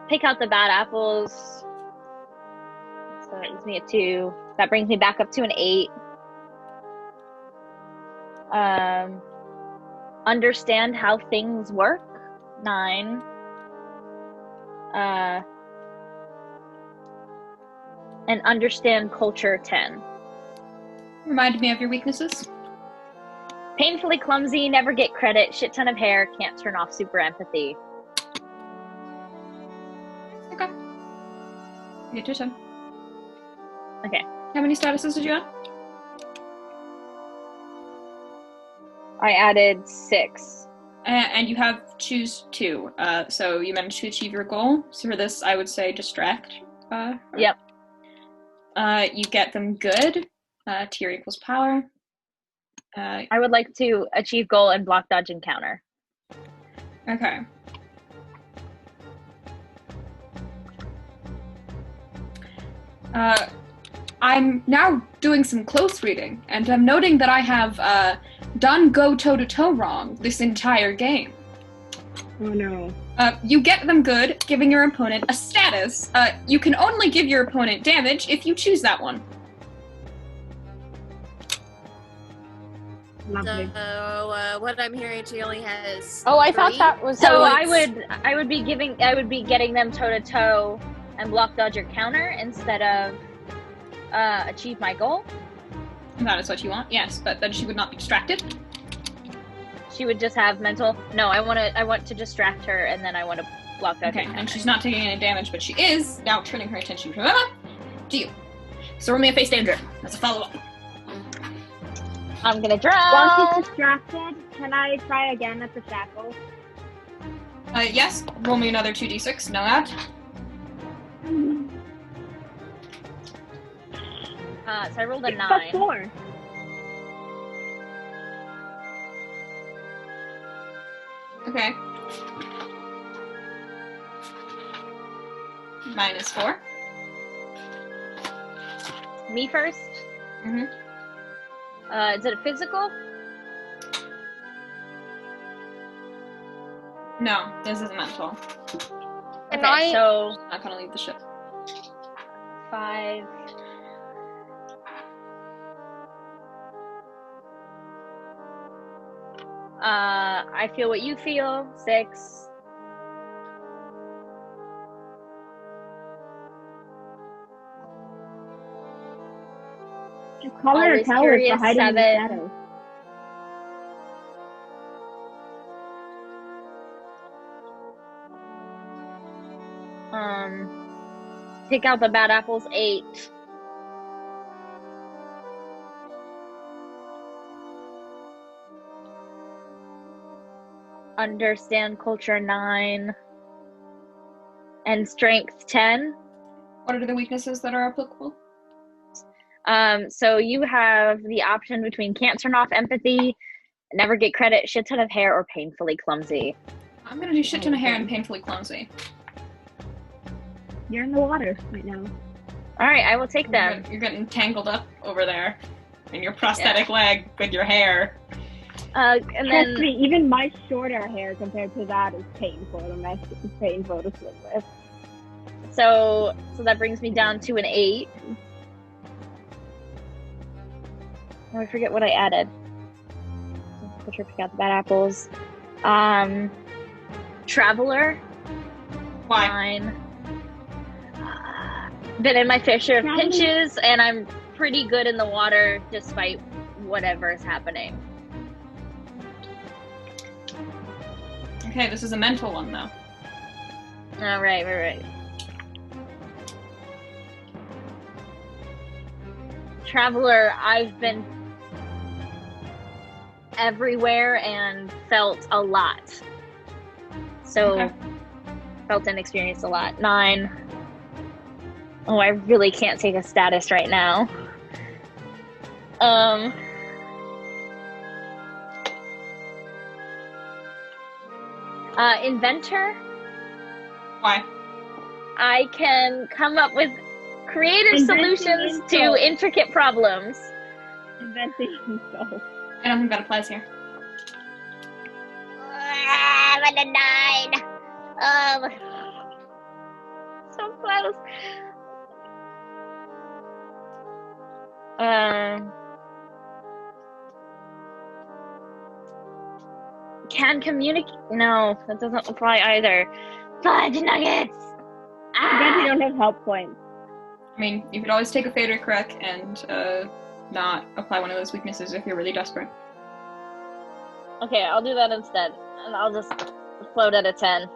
C: Pick out the bad apples. So that gives me a 2. That brings me back up to an 8. Understand how things work, 9. And understand culture, 10.
A: Remind me of your weaknesses.
C: Painfully clumsy, never get credit, shit ton of hair, can't turn off super empathy.
A: Okay. You get your turn.
C: Okay.
A: How many statuses did you add?
C: I added 6.
A: And you have choose 2. So you managed to achieve your goal. So for this, I would say distract.
C: Yep.
A: You get them good. Tier equals power.
C: I would like to achieve goal and block, dodge, and counter.
A: Okay. I'm now doing some close reading, and I'm noting that I have done go toe-to-toe wrong this entire game.
E: Oh no.
A: You get them good, giving your opponent a status. You can only give your opponent damage if you choose that one.
E: Lovely.
D: So, what I'm hearing, she only has.
F: Oh, I thought
D: 3.
F: that was.
C: So
F: how
C: I
F: it's-
C: would be getting them toe to toe and block, dodge, or counter instead of achieve my goal.
A: And that is what you want, yes, but then she would not be distracted.
C: She would just have mental. No, I want to distract her, and then I want to block, dodge,
A: Okay,
C: and
A: and
C: counter.
A: she's not taking any damage, but she is now turning her attention to you. So roll me a face danger. That's a follow-up.
C: I'm gonna
E: Once
C: draw.
E: he's distracted, can I try again at the shackles?
A: Yes, roll me another 2d6, no add.
C: So I rolled a
E: Plus
C: 9.
E: 4.
A: Okay. -4.
C: Me first.
A: Mm-hmm.
C: Is it a physical?
A: No, this isn't mental.
F: And
C: Okay, so
A: I'm not gonna leave the ship.
C: 5. I feel what you feel. 6.
E: Call her a
C: Always
E: coward for
C: curious,
E: hiding in the
C: 7.
E: shadows.
C: Take out the bad apples. 8. Understand culture. 9. And strength. 10.
A: What are the weaknesses that are applicable?
C: So you have the option between can't turn off empathy, never get credit, shit ton of hair, or painfully clumsy.
A: I'm gonna do shit ton of hair and painfully clumsy.
E: You're in the water right now.
C: Alright, I will take them.
A: You're getting tangled up over there in your prosthetic leg with your hair.
C: And
E: Trust
C: then
E: me, even my shorter hair compared to that is painful to mess with. It's painful to swim with.
C: so that brings me down to an 8. Oh, I forget what I added. Put her pick out the bad apples. Traveler.
A: Why?
C: 9. Been in my fair share of pinches, and I'm pretty good in the water despite whatever is happening.
A: Okay, this is a mental one though.
C: All right. Traveler, I've been everywhere and felt a lot. So,
A: Okay.
C: felt and experienced a lot. 9. Oh, I really can't take a status right now. Inventor.
E: Why?
C: I can come up with creative
E: Inventing
C: solutions to
E: insult.
C: intricate problems.
E: Inventing himself.
A: I don't think that applies here.
C: I'm at a 9. So close. Can communicate? No, that doesn't apply either. Fudge nuggets.
E: I guess you don't have help points.
A: I mean, you could always take a fader crack and not apply one of those weaknesses if you're really desperate.
C: Okay, I'll do that instead. And I'll just float at a 10.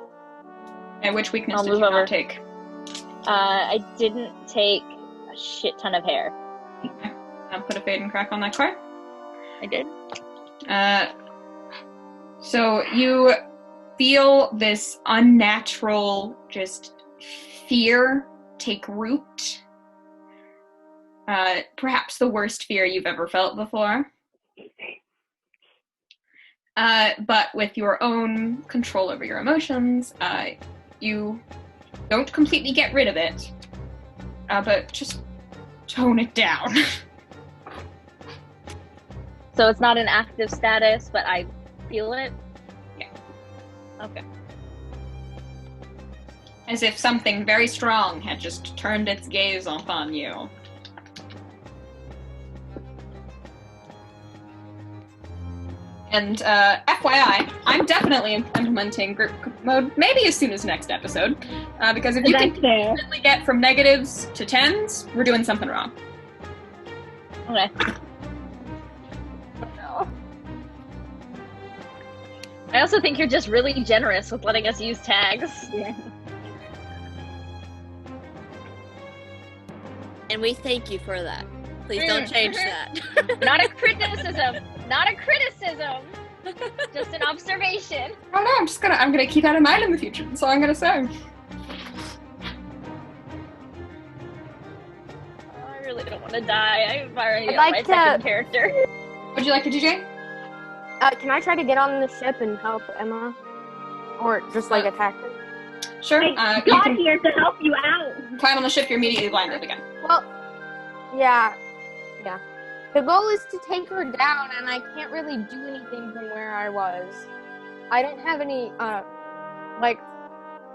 A: And which weakness
C: I'll
A: did
C: move
A: you
C: over.
A: not take?
C: I didn't take a shit ton of hair.
A: Okay. I'll put a fade and crack on that card.
C: I did.
A: So you feel this unnatural, just fear take root. Perhaps the worst fear you've ever felt before. But with your own control over your emotions, you don't completely get rid of it, but just tone it down.
C: So it's not an active status, but I feel it?
A: Yeah.
C: Okay.
A: As if something very strong had just turned its gaze upon you. And FYI, I'm definitely implementing group mode maybe as soon as next episode, because if you can consistently get from negatives to 10s, we're doing something wrong.
C: Okay. No. I also think you're just really generous with letting us use tags.
E: Yeah.
D: And we thank you for that. Please don't change that.
C: Not a criticism. Not a criticism. Just an observation.
A: Oh no, I'm gonna keep that in mind in the future. That's all I'm gonna say.
C: I really don't want to die. I'm already
F: I'd
C: on
F: like
C: my
F: to-
C: second character.
A: Would you like to do, Jay?
F: Can I try to get on the ship and help Emma? Or just like attack her?
A: Sure.
E: Hey,
A: You
E: God
A: can
E: here to help you out.
A: climb on the ship. You're immediately blinded again.
F: Well, yeah. The goal is to take her down, and I can't really do anything from where I was. I don't have any, like,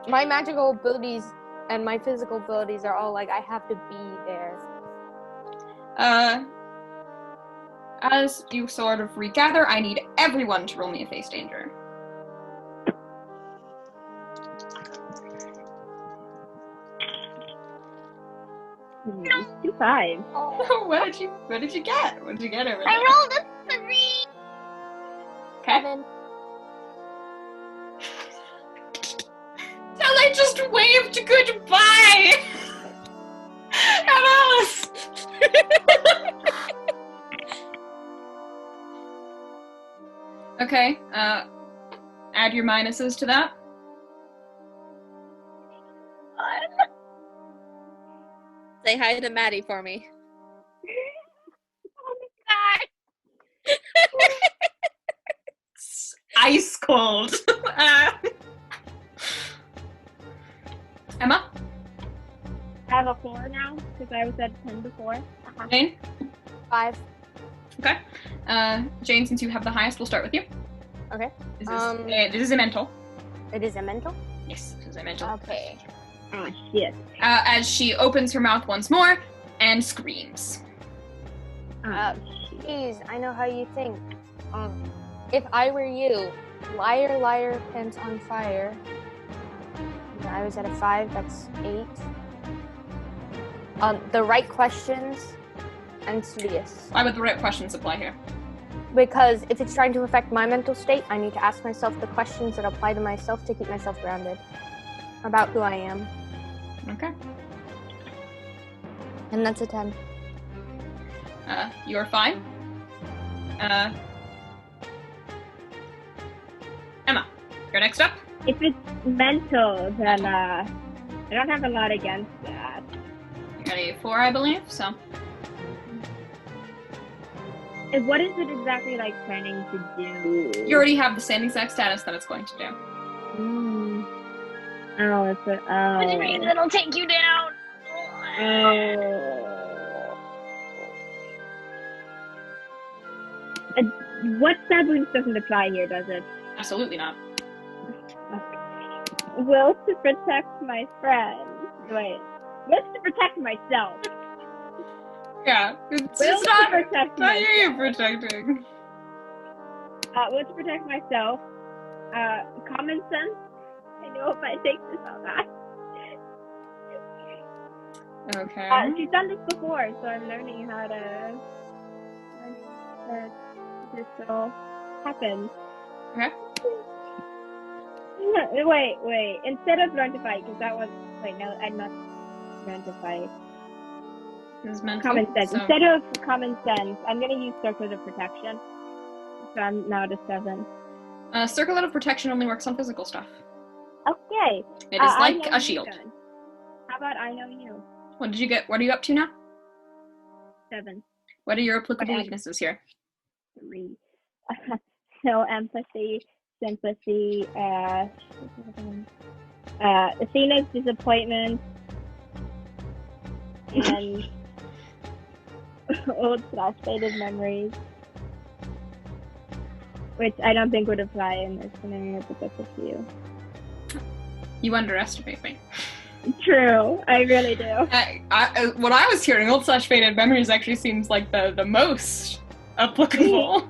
F: my magical abilities and my physical abilities are all, like, I have to be there.
A: As you sort of regather, I need everyone to roll me a face danger.
E: No. 2-5.
A: What did you get? What did you get over there?
C: I rolled a 3.
A: Okay.
F: 7.
A: Tele just waved goodbye! And Alice! Okay, add your minuses to that.
D: Say hi to Maddie for me.
A: Ice cold. Emma?
E: I have a 4 now, because I was at 10 before.
A: Jane?
F: 5.
A: Okay. Jane, since you have the highest, we'll start with you.
F: Okay.
A: This is a mental.
F: It is a mental?
A: Yes, this is a mental.
F: Okay.
E: Oh, shit.
A: As she opens her mouth once more and screams.
E: Oh, shit.
F: Jeez, I know how you think. If I were you, liar, liar, pants on fire. I was at a 5, that's 8. The right questions and studious.
A: Why would the right questions apply here?
F: Because if it's trying to affect my mental state, I need to ask myself the questions that apply to myself to keep myself grounded about who I am.
A: Okay.
F: And that's a 10.
A: You're fine. Emma, you're next up.
E: If it's mental, then I don't have a lot against that.
A: You got a 4, I believe, so.
E: And what is it exactly like planning to do?
A: You already have the same exact status that it's going to do.
E: Oh, it's a, oh.
C: What do you mean it'll take you down?
E: What stab wounds doesn't apply here, does it?
A: Absolutely not.
E: Will to protect my friend. Wait. Will to protect myself.
A: Yeah, it's
E: Will
A: just
E: to
A: not
E: protect
A: not
E: myself.
A: you protecting.
E: Will to protect myself. Common sense. I know if I take this, I'll die.
A: Okay.
E: She's done this before, so I'm learning how to that this all happened.
A: Okay.
E: Wait. Instead of learn to fight, because that was no, I'm not learn to fight.
A: This is mental.
E: Common sense.
A: So
E: Instead of common sense, I'm gonna use circlet of protection. So I'm now at a 7.
A: circlet of protection only works on physical stuff.
E: Okay.
A: It is
E: I
A: like
E: know
A: a
E: you
A: shield.
E: then. How about I know you?
A: What did you get? What are you up to now?
E: 7.
A: What are your applicable
E: Okay.
A: weaknesses here?
E: 3. So empathy, sympathy, Athena's disappointment, and old/faded memories, which I don't think would apply in this scenario, but that's up to you.
A: You underestimate me.
E: True, I really do.
A: What I was hearing, old/faded memories actually seems like the most applicable.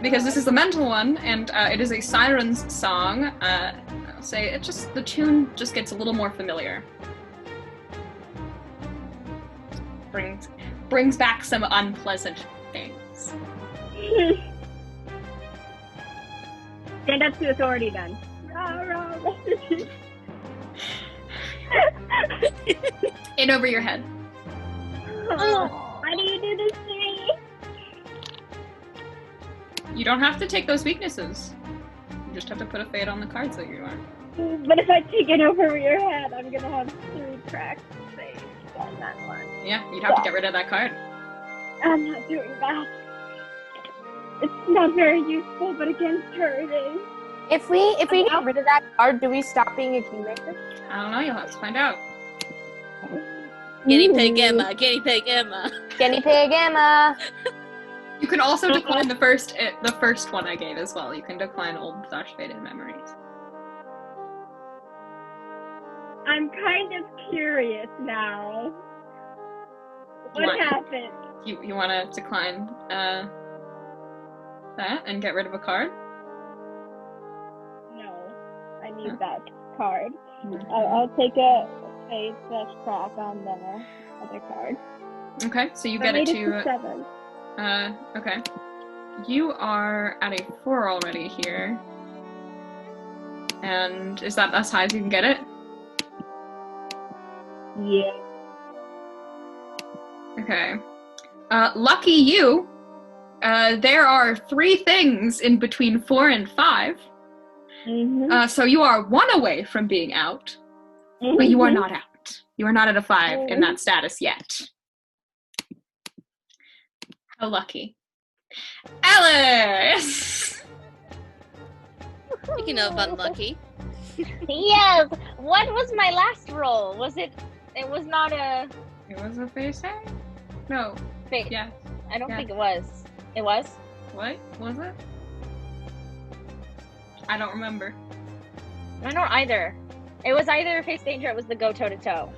A: Because this is the mental one, and it is a siren's song. I'll say the tune just gets a little more familiar. Brings back some unpleasant things.
E: Stand up to authority then.
A: In over your head.
E: Why do you do this to me?
A: You don't have to take those weaknesses. You just have to put a fate on the cards that you are.
E: But if I take it over your head, I'm gonna have 3 cracks face on that one.
A: Yeah, you'd have to get rid of that card.
E: I'm not doing that. It's not very useful, but against her it is.
F: If we get rid of that card, do we stop being a Kingmaker?
A: I don't know, you'll have to find out.
D: Guinea pig Emma, guinea pig Emma.
F: Guinea pig Emma.
A: You can also decline the first one I gave as well. You can decline old/faded memories.
E: I'm kind of curious now. What happened?
A: You want to decline that and get rid of a card?
E: No, I need that card. I'll take a fade/crack on the other card.
A: Okay, so you
E: I
A: get it
E: made
A: to
E: 7.
A: okay. You are at a 4 already here. And is that as high as you can get it?
E: Yeah.
A: Okay. Lucky you. There are 3 things in between 4 and 5.
E: Mm-hmm.
A: So you are 1 away from being out, but you are not out. You are not at a 5 in that status yet. How lucky. Alice!
D: Speaking of unlucky.
C: Yes. What was my last roll? Was it? It was not a.
A: It was a face save? No.
C: Fate.
A: Yeah.
C: I don't
A: Yeah.
C: think it was. It was.
A: What? Was it? I don't remember.
C: I don't either. It was either face danger. Or it was the go toe to toe.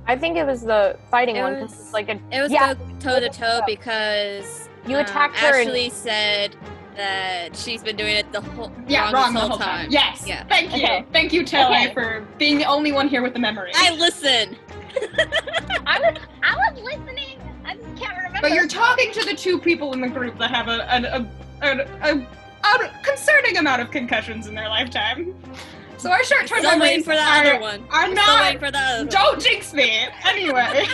F: I think it was the fighting
D: It
F: one. 'Cause
D: was-
F: it's like a
D: It was
F: yeah.
D: go toe to toe because
F: You attacked her and-
D: Ashley said that she's been doing it the whole
A: Wrong
D: this
A: the whole time. Yes.
D: Yeah.
A: Thank you.
C: Okay.
A: Thank you, Tele,
C: Okay.
A: for being the only one here with the memory.
D: I listen.
C: I was listening. I just can't remember.
A: But you're talking to the 2 people in the group that have a concerning amount of concussions in their lifetime. So our short-term
D: Still waiting
A: memories
D: for the
A: are,
D: other one.
A: are
D: Still
A: not.
D: waiting for the other one.
A: Don't jinx me. Anyway,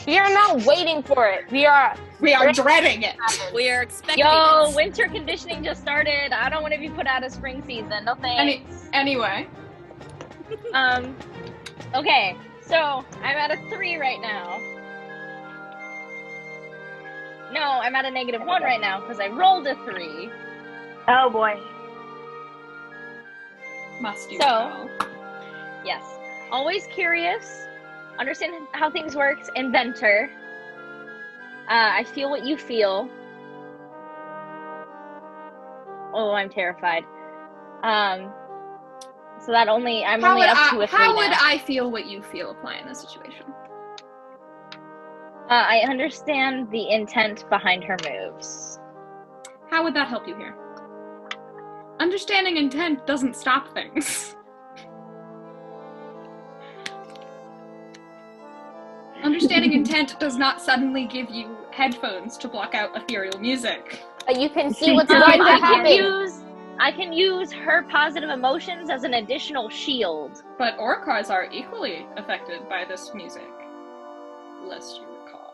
F: We are not waiting for it. We are
A: dreading it.
D: We are expecting
C: Yo,
D: it.
C: winter conditioning just started. I don't want to be put out of spring season. No thanks.
A: Anyway,
C: Okay, so I'm at a 3 right now. No, I'm at a -1 right now because I rolled a 3.
E: Oh boy.
A: must you
C: So-
A: know.
C: Yes. Always curious. Understand how things work. Inventor. I feel what you feel. Oh, I'm terrified. So that I'm only up to a 3
A: How would
C: now.
A: I feel what you feel apply in this situation?
C: I understand the intent behind her moves.
A: How would that help you here? Understanding intent doesn't stop things. understanding intent does not suddenly give you headphones to block out ethereal music.
F: But you can see what's going to
C: I can use her positive emotions as an additional shield.
A: But orcars are equally affected by this music, lest you recall.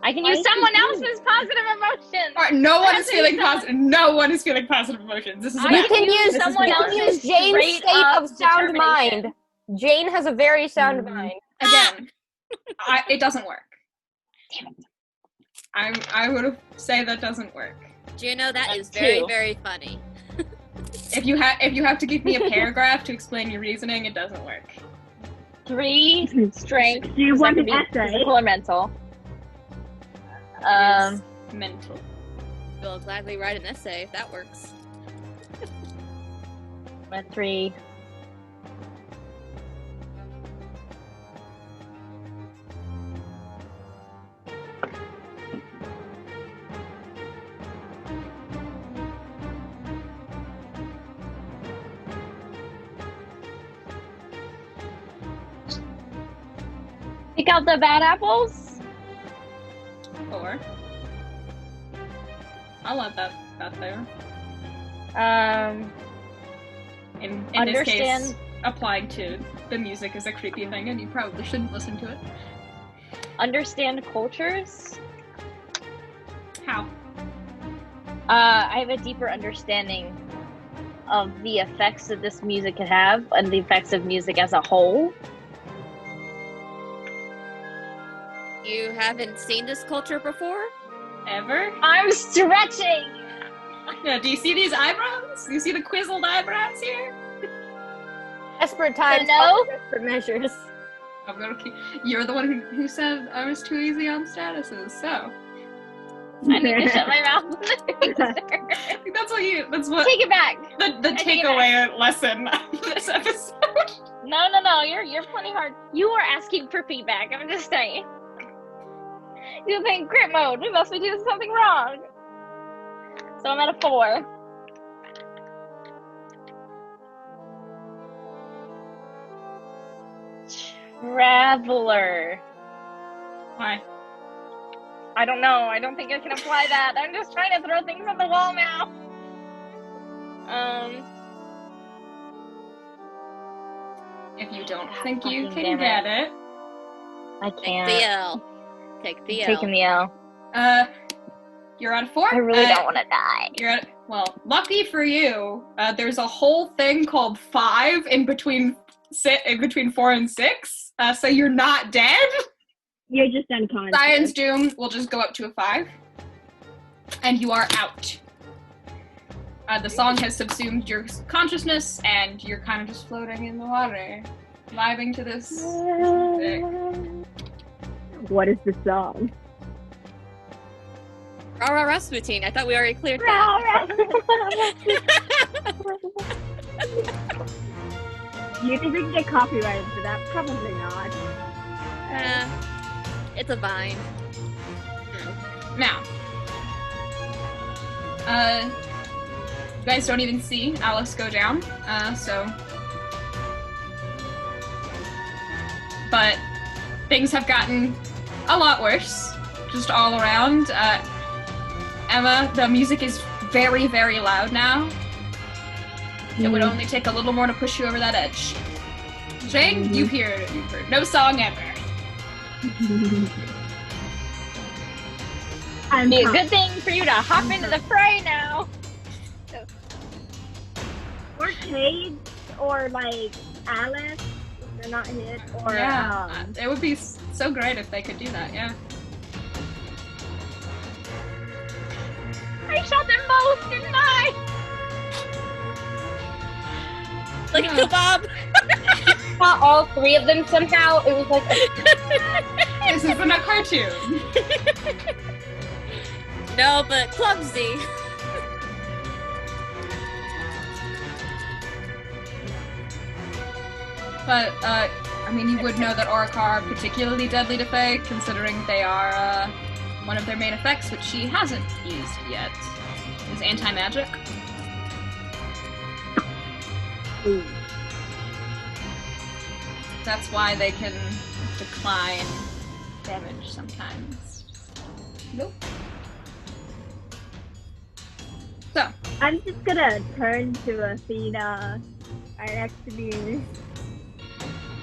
C: I can use someone else's positive emotions.
A: All right, no one is feeling positive. No one is feeling positive emotions. This is
F: You can use Jane's state of sound mind. Jane has a very sound mind.
A: Again, it doesn't work.
C: Damn it.
A: I would say that doesn't work.
D: Juno, that is very, very funny.
A: If you have to give me a paragraph to explain your reasoning, it doesn't work.
C: 3 strength.
E: Do you want an
C: essay?
E: essay?
C: Physical or mental?
A: Mental.
D: We'll gladly write an essay if that works.
C: With 3. Pick out the bad apples.
A: 4. I'll let that there. In this case, applying to the music is a creepy thing, and you probably shouldn't listen to it.
C: Understand cultures.
A: How?
C: I have a deeper understanding of the effects that this music could have, and the effects of music as a whole.
D: You haven't seen this culture before?
A: Ever?
C: I'm stretching!
A: Yeah, do you see these eyebrows? Do you see the quizzled eyebrows here?
F: Desperate times,
C: no?
F: desperate measures.
A: You're the one who said I was too easy on statuses, so.
C: I need to shut my mouth.
A: That's what
C: Take it back.
A: The takeaway lesson of this episode.
C: No, you're plenty hard. You are asking for feedback, I'm just saying. You think crit mode, we must be doing something wrong. So I'm at a 4. Traveler.
A: Why?
C: I don't know. I don't think I can apply that. I'm just trying to throw things on the wall now.
A: If you don't think you can get it,
C: I can't.
D: Take the L. Take the L.
C: Taking the L.
A: You're on 4.
C: I really don't want to die.
A: Lucky for you, there's a whole thing called 5 in between 4 and 6, so you're not dead.
E: You're just unconscious.
A: Science Doom will just go up to a 5, and you are out. The song has subsumed your consciousness, and you're kind of just floating in the water, vibing to this music.
E: What is the song?
D: Rara Rasputin. I thought we already cleared that.
E: You think we can get copyrighted for that? Probably not.
D: It's a vine.
A: Now, you guys don't even see Alice go down, but things have gotten a lot worse, just all around. Emma, the music is very, very loud now. It would only take a little more to push you over that edge. Jane, you've heard no song ever.
C: Be a good thing for you to hop into the fray now.
E: Or Cade, or like Alice, if they're not hit, or
A: it would be so great if they could do that. Yeah.
C: I shot them both, didn't I?
D: Like a kebab.
F: Not all 3 of them somehow. It was like
A: This isn't a cartoon.
D: No, but clumsy.
A: But, you would know that Orca are particularly deadly to Fae, considering they are, one of their main effects, which she hasn't used yet, is anti-magic.
E: Ooh.
A: That's why they can decline damage sometimes. Nope. So,
E: I'm just gonna turn to Athena right next to me.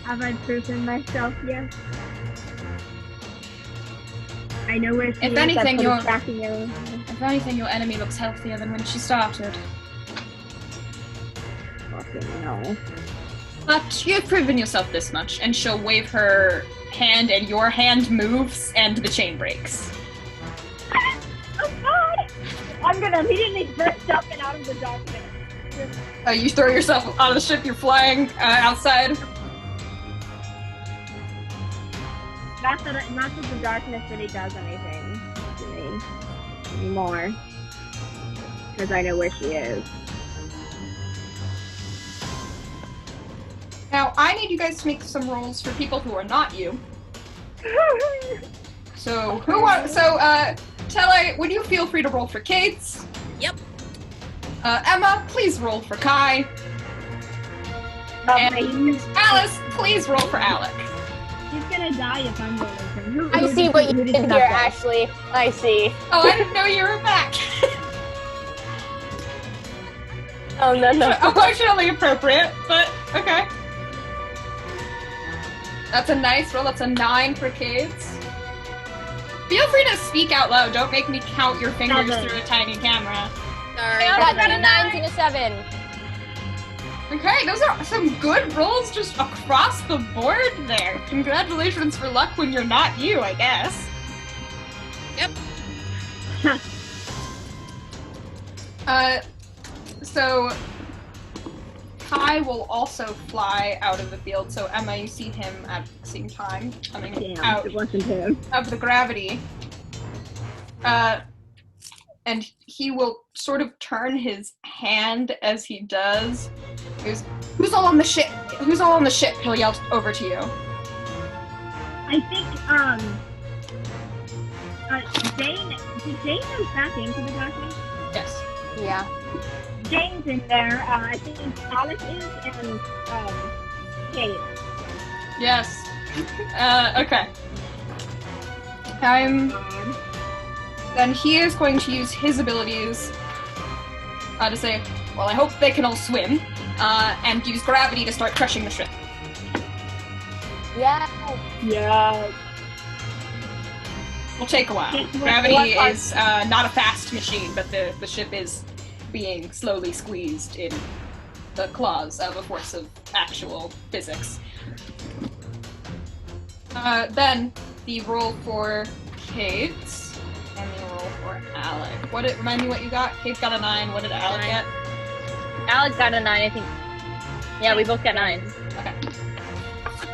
E: Have I proven myself yet? I know where she
A: If
E: is.
A: anything,
E: I'm tracking her.
A: if anything, your enemy looks healthier than when she started.
E: Fucking no.
A: But you've proven yourself this much, and she'll wave her hand, and your hand moves, and the chain breaks.
E: Oh god! I'm gonna immediately burst up and out of the darkness.
A: You throw yourself out of the ship, you're flying outside.
E: Not that the darkness really does anything to me anymore. Because I know where she is.
A: Now, I need you guys to make some rolls for people who are not you. So, Tele, would you feel free to roll for Kate's?
D: Yep.
A: Emma, please roll for Kai. And Alice, please roll for Alec.
E: She's gonna die if I'm rolling for him.
F: I see what you did here, Ashley. I see.
A: Oh, I didn't know you were back.
F: Oh, no.
A: Emotionally appropriate, but okay. That's a nice roll. That's a 9 for Kate's. Feel free to speak out loud. Don't make me count your fingers
E: 7.
A: through a tiny camera.
D: Sorry.
F: Got 2 9s and a 7.
A: Okay, those are some good rolls just across the board there. Congratulations for luck when you're not you, I guess.
D: Yep.
A: So Kai will also fly out of the field. So Emma, you see him at the same time coming
E: Damn,
A: out
E: it wasn't him.
A: of the gravity. And he will sort of turn his hand as he does. He goes, "Who's all on the ship? Who's all on the ship?" He'll yell over to you.
E: I think, Jane, did Jane go back into the darkness?
A: Yes.
F: Yeah.
E: Jane's in there, I think Alice is, and, Kate.
A: Yes. Okay. Then he is going to use his abilities to say, well, I hope they can all swim, and use gravity to start crushing the ship.
F: Yeah.
E: Yeah.
A: Will take a while. Gravity is not a fast machine, but the ship is being slowly squeezed in the claws of a force of actual physics. Then the roll for Kate and the roll for Alec. Remind me what you got? Kate got a 9. What did Alec
C: 9.
A: get?
C: Alex got a 9, I think. Yeah, we both got 9s.
A: Okay.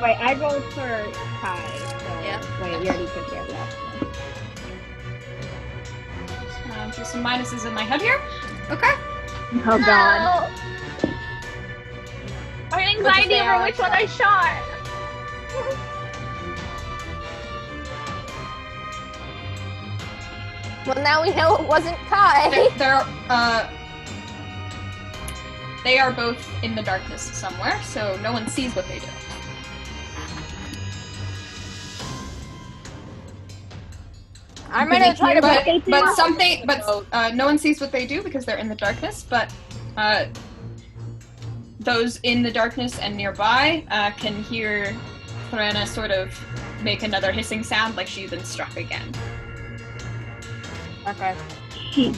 E: Wait, I rolled for Kai. So,
D: Yeah.
E: Wait, you already took care of that.
A: Do some minuses in my head here. Okay.
E: Oh god.
C: I have anxiety over which one I shot.
F: Well, now we know it wasn't Kai.
A: They are both in the darkness somewhere, so no one sees what they do.
F: I'm gonna try to break it
A: No one sees what they do because they're in the darkness, but those in the darkness and nearby can hear Thrana sort of make another hissing sound like she's been struck again.
F: Okay.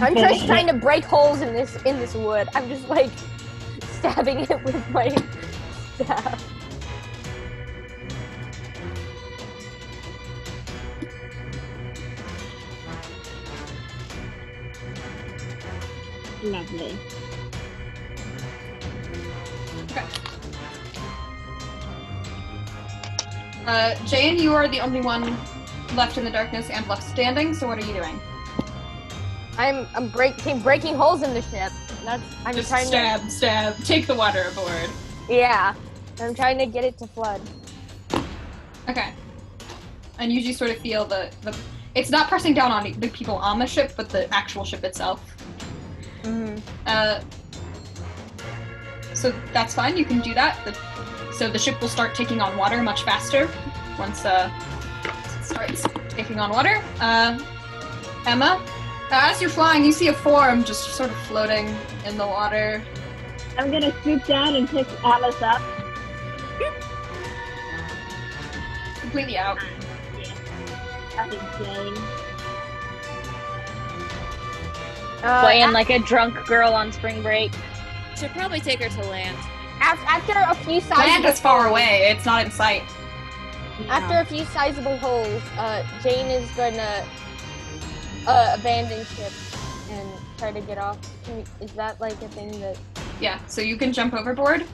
F: I'm just trying to break holes in this wood. I'm just like stabbing it with my staff.
E: Lovely.
A: Okay. Jane, you are the only one left in the darkness and left standing, so what are you doing?
F: I'm breaking holes in the ship. I'm
A: Just
F: trying
A: stab, take the water aboard.
F: Yeah. I'm trying to get it to flood.
A: Okay. And you just sort of feel the it's not pressing down on the people on the ship, but the actual ship itself.
F: Mm-hmm.
A: So that's fine, you can do that. So the ship will start taking on water much faster. once it starts taking on water. Emma, as you're flying, you see a form just sort of floating in the water.
E: I'm gonna swoop down and pick Alice up.
A: Completely out.
E: That's insane.
C: Playing like a drunk girl on spring break.
D: Should probably take her to land.
F: After a few sizable
A: Land is far away. It's not in sight.
F: After a few sizable holes, Jane is gonna abandon ship and try to get off. Is that like a thing that?
A: Yeah, so you can jump overboard.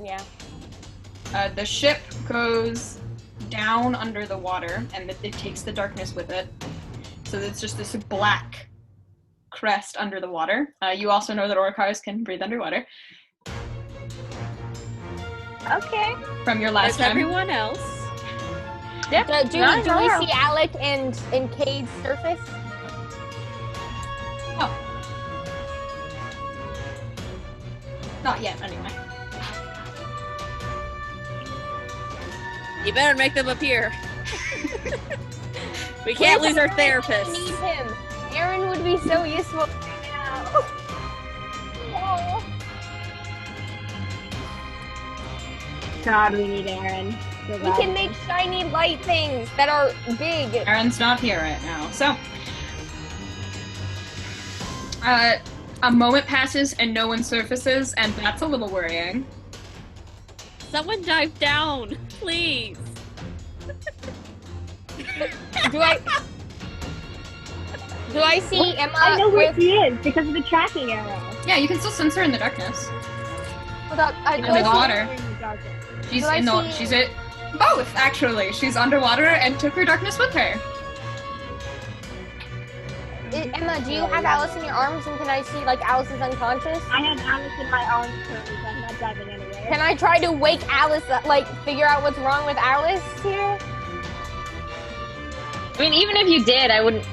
F: Yeah.
A: The ship goes down under the water, and it takes the darkness with it. So it's just this black crest under the water. You also know that orcars can breathe underwater.
C: Okay.
A: From your last
D: There's
A: time.
D: everyone else.
C: Yep.
F: Do we see Alec and Cade's surface?
A: Oh. Not yet, anyway.
D: You better make them appear. We can't lose our
F: I
D: therapist.
F: need him. Aron would be so useful right now. Oh.
E: God, we need Aron. So
F: We can make shiny light things that are big.
A: Aron's not here right now, so. A moment passes and no one surfaces, and that's a little worrying.
D: Someone dive down, please.
F: Do I see Emma?
E: I know where
F: with,
E: she is because of the tracking arrow.
A: Yeah, you can still sense her in the darkness.
F: Hold up.
A: In the water. She's
F: Do I
A: in the.
F: see-
A: She's it. Both actually. She's underwater and took her darkness with her.
F: Emma, do you have Alice in your arms, and can I see like Alice is unconscious?
E: I have Alice in my arms currently, so I'm not diving anywhere.
F: Can I try to wake Alice up, like figure out what's wrong with Alice here?
C: I mean, even if you did, I wouldn't.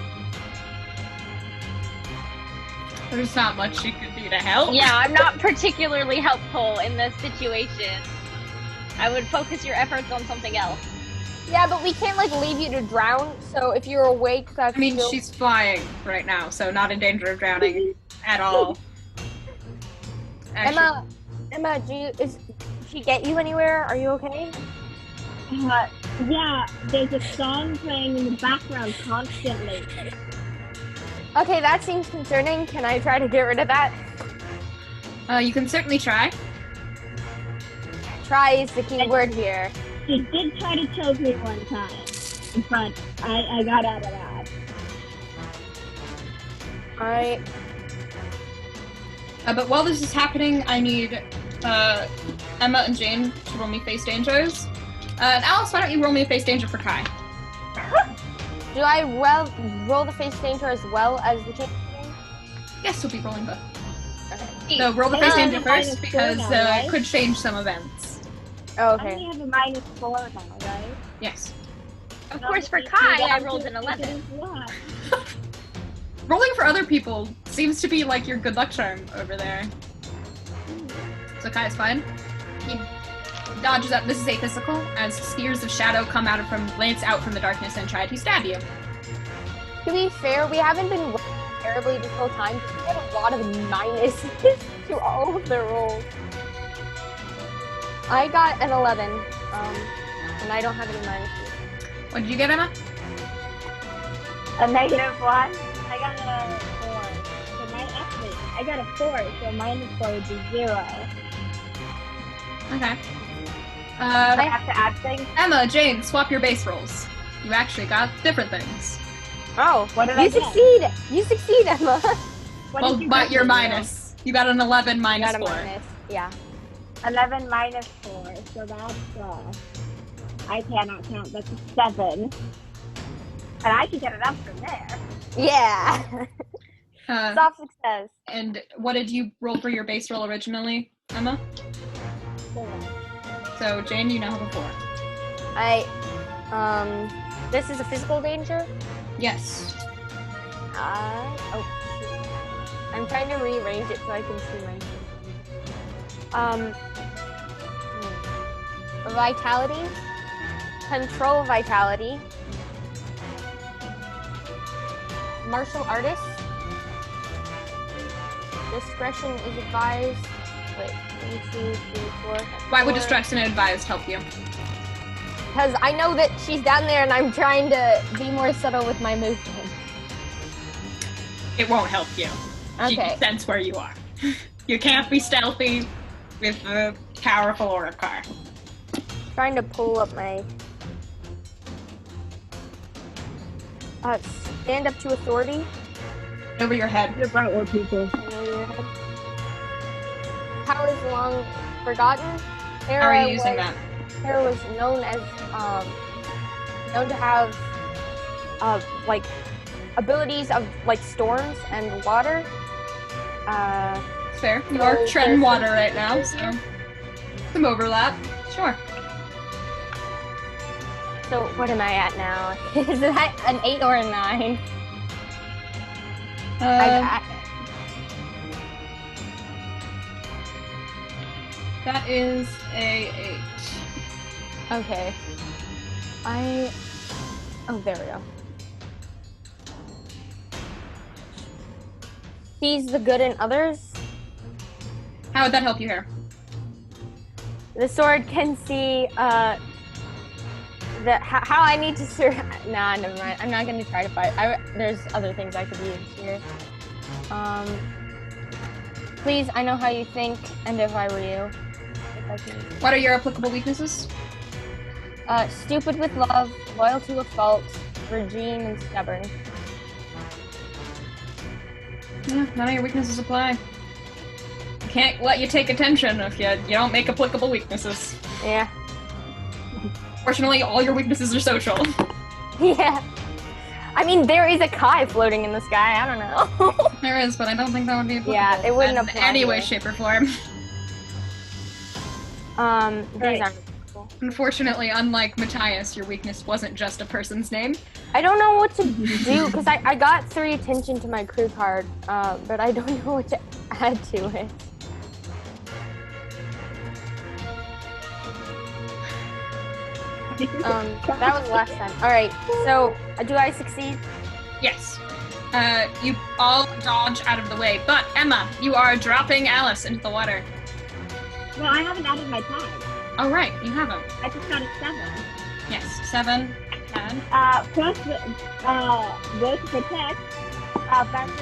A: There's not much she could do to help.
C: Yeah, I'm not particularly helpful in this situation. I would focus your efforts on something else.
F: Yeah, but we can't like leave you to drown. So if you're awake, that's
A: I mean,
F: still...
A: she's flying right now, so not in danger of drowning at all. Actually,
F: Emma, did she get you anywhere? Are you okay?
E: Yeah, there's a song playing in the background constantly.
F: Okay, that seems concerning. Can I try to get rid of that?
A: you can certainly try.
F: Try is the key word here.
E: She did try to choke me one time, but I got out of that.
F: Alright.
A: But while this is happening, I need Emma and Jane to roll me face dangers. And Alice, why don't you roll me a face danger for Kai?
F: Do I roll the face danger as well as the champion?
A: Yes, we'll be rolling both.
F: Okay.
A: So roll the face danger
E: minus
A: first,
E: 4
A: because
E: now, right?
A: it could change some events.
F: Oh,
E: I
F: okay.
E: only have a -4 now, right?
A: Yes.
C: Of course, for Kai, I rolled an 11.
A: Rolling for other people seems to be like your good luck charm over there. So Kai's fine. He dodges up. This is atypical, as spheres of shadow come out lance out from the darkness and try to stab you.
F: To be fair, we haven't been rolling terribly this whole time. We had a lot of minuses to all of the rolls. I got an 11, and I don't have any minuses.
A: What did you get, Emma?
E: A -1. I got a 4. So actually, I got a 4, so -4 would be 0.
A: Okay.
E: I have to add things.
A: Emma, Jane, swap your base rolls. You actually got different things.
F: Oh,
E: What did I
F: you
E: get?
F: succeed! You succeed, Emma!
E: What
A: Well,
E: did you
A: but
E: get
A: you're
E: me,
A: minus. You got an 11
F: I
A: minus
F: got a
A: 4.
F: minus. Yeah.
E: 11 -4, so that's, I cannot count, that's a 7. And I can get it up from there.
F: Yeah! Soft success.
A: And what did you roll for your base roll originally, Emma?
E: 4.
A: So, Jane, you now have a 4.
F: This is a physical danger?
A: Yes.
F: Oh, shoot. I'm trying to rearrange it so I can see my... Vitality? control vitality. Martial artist. Discretion is advised. Wait, 1, 2, 3, 4.
A: Why would discretion advised help you?
F: Because I know that she's down there and I'm trying to be more subtle with my movement.
A: It won't help you. She
F: Okay.
A: can sense where you are. You can't be stealthy with a powerful aura car.
F: Trying to pull up my... stand up to authority.
A: Over your head.
E: You're about what people.
F: Over your head. Powers long forgotten.
A: How are you using that?
F: Hera was known as known to have like abilities of like storms and water.
A: Fair. You
F: So
A: are treading
F: there's
A: water
F: some-
A: right now, so some overlap. Sure.
F: So what am I at now? Is that an 8 or a 9?
A: That is a 8.
F: Okay. Oh, there we go. Sees the good in others.
A: How would that help you here?
F: The sword can see how I need to Nah, never mind. I'm not gonna try to fight. There's other things I could use here. Please, I know how you think, and if I were you, if I can.
A: What are your applicable weaknesses?
F: Stupid with love, loyal to a fault, regime, and stubborn.
A: Yeah, none of your weaknesses apply. Can't let you take attention if you don't make applicable weaknesses.
F: Yeah.
A: Fortunately, all your weaknesses are social.
F: Yeah. I mean, there is a Kai floating in the sky. I don't know.
A: There is, but I don't think that would be applicable.
F: Yeah, it wouldn't
A: in
F: apply
A: any way,
F: here.
A: shape, or form.
F: These
E: Right.
F: aren't applicable.
A: Unfortunately, unlike Matthias, your weakness wasn't just a person's name.
F: I don't know what to do because I got 3 attention to my crew card, but I don't know what to add to it. That was last time. All right, so do I succeed?
A: Yes. You all dodge out of the way, but Emma, you are dropping Alice into the water.
E: Well, I haven't added my tag.
A: Oh, right, you haven't.
E: I just got a 7.
A: Yes, 7, and
E: Plus, go to protect, batteries,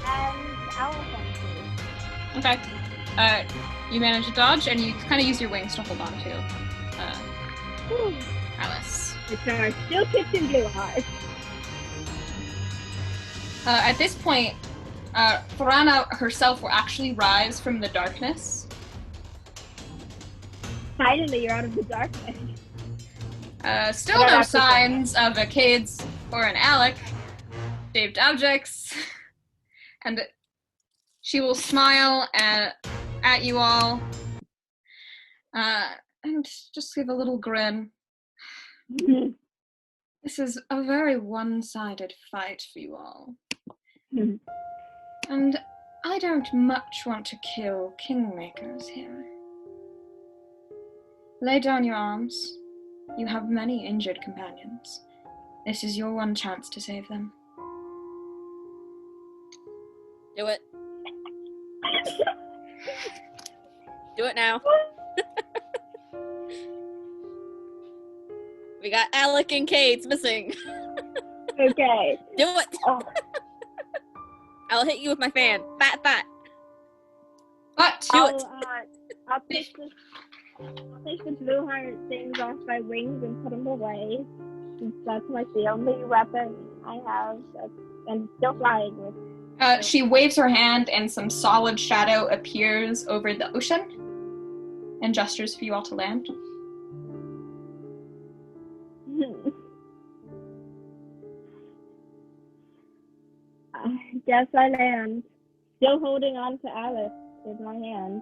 E: and elephants.
A: okay. You manage to dodge, and you kind of use your wings to hold on to Alice.
E: Which are still tipped in blue hearts.
A: At this point, Thrana herself will actually rise from the darkness.
E: Finally, you're out of the darkness.
A: Still no signs of a Cades or an Alec. Shaped objects. And she will smile at you all. And just give a little grin. This is a very one-sided fight for you all. And I don't much want to kill Kingmakers here. Lay down your arms. You have many injured companions. This is your one chance to save them.
D: Do it. Do it now. We got Alec and Kate's missing.
E: Okay.
D: Do it.
E: Oh.
D: I'll hit you with my fan. Fat.
A: But
D: Do
E: I'll take the blue heart things off my wings and put them away. Since that's like the only weapon I have and still flying with.
A: she waves her hand and some solid shadow appears over the ocean and gestures for you all to land.
E: I guess I land. Still holding on to Alice with my hand.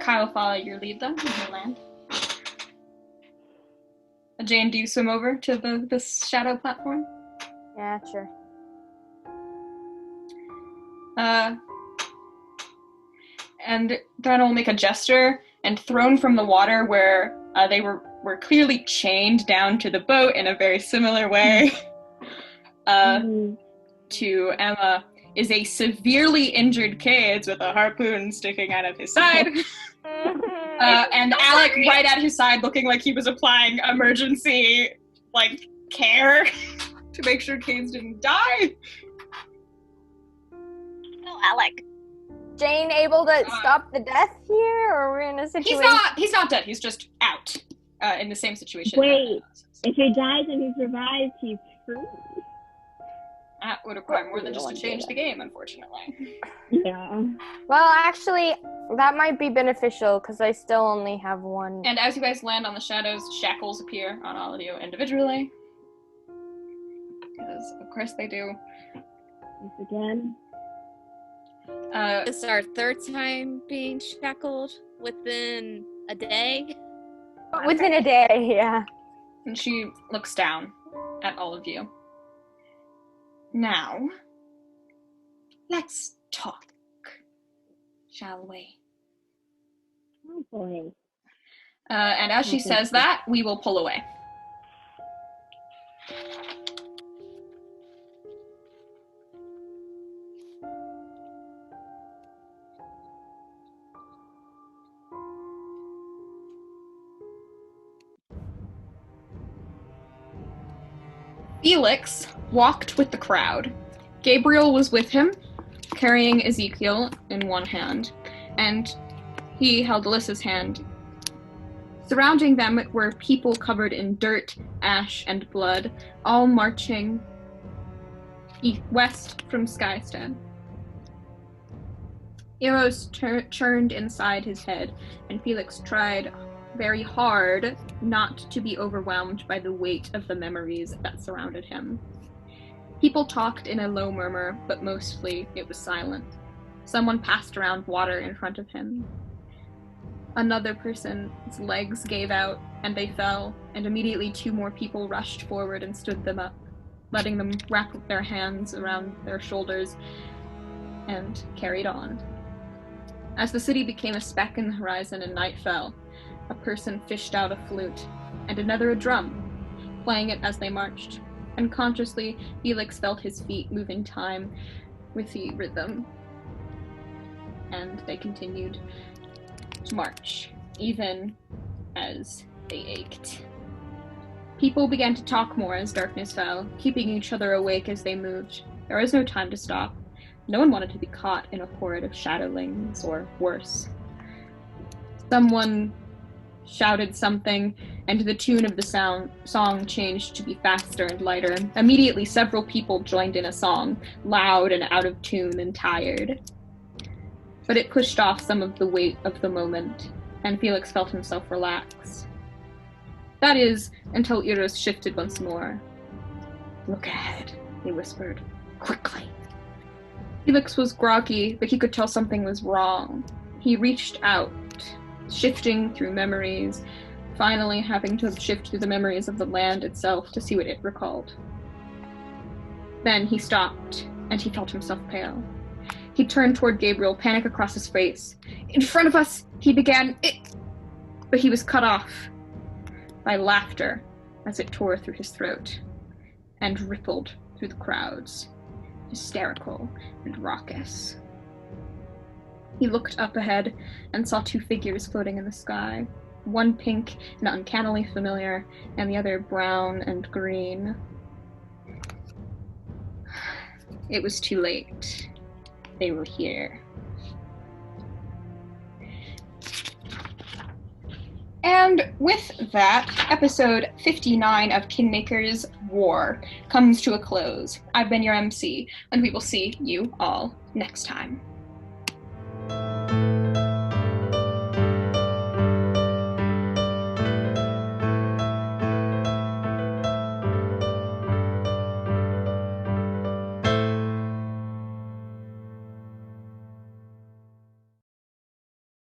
A: Kyle, follow your lead then, and you land. Jane, do you swim over to the shadow platform?
F: Yeah, sure.
A: And Thrana will make a gesture, and thrown from the water where they were clearly chained down to the boat in a very similar way to Emma is a severely injured Cades with a harpoon sticking out of his side. And Alec right at his side looking like he was applying emergency, care to make sure Cades didn't die.
C: No, Alec.
F: Jane able to stop the death here, or we're in a situation?
A: He's not dead, he's just out. In the same situation.
E: Wait, if he dies and he's revived, he's free.
A: That would require more than just to change the game, unfortunately.
E: Yeah.
F: Well, actually, that might be beneficial, because I still only have one.
A: And as you guys land on the shadows, shackles appear on all of you individually. Because, of course, they do.
E: Once again.
D: It's our third time being shackled within a day.
F: Within a day, yeah.
A: And she looks down at all of you. Now, let's talk, shall we?
E: Oh boy.
A: And as she says that, we will pull away. Felix walked with the crowd. Gabriel was with him, carrying Ezekiel in one hand, and he held Alyssa's hand. Surrounding them were people covered in dirt, ash, and blood, all marching west from Skystead. Eros churned inside his head, and Felix tried very hard not to be overwhelmed by the weight of the memories that surrounded him. People talked in a low murmur, but mostly it was silent. Someone passed around water in front of him. Another person's legs gave out, and they fell, and immediately 2 more people rushed forward and stood them up, letting them wrap their hands around their shoulders and carried on. As the city became a speck in the horizon and night fell, a person fished out a flute, and another a drum, playing it as they marched. Unconsciously, Felix felt his feet move in time with the rhythm, and they continued to march, even as they ached. People began to talk more as darkness fell, keeping each other awake as they moved. There was no time to stop. No one wanted to be caught in a horde of shadowlings, or worse. Someone shouted something, and the tune of the song changed to be faster and lighter. Immediately, several people joined in a song, loud and out of tune and tired. But it pushed off some of the weight of the moment, and Felix felt himself relax. That is, until Eros shifted once more. "Look ahead," he whispered. "Quickly." Felix was groggy, but he could tell something was wrong. He reached out, shifting through memories, finally having to shift through the memories of the land itself to see what it recalled. Then he stopped, and he felt himself pale. He turned toward Gabriel, panic across his face. "In front of us!" he began, but he was cut off by laughter as it tore through his throat and rippled through the crowds, hysterical and raucous. He looked up ahead and saw 2 figures floating in the sky, one pink and uncannily familiar, and the other brown and green. It was too late. They were here. And with that, episode 59 of Kingmakers War comes to a close. I've been your MC, and we will see you all next time.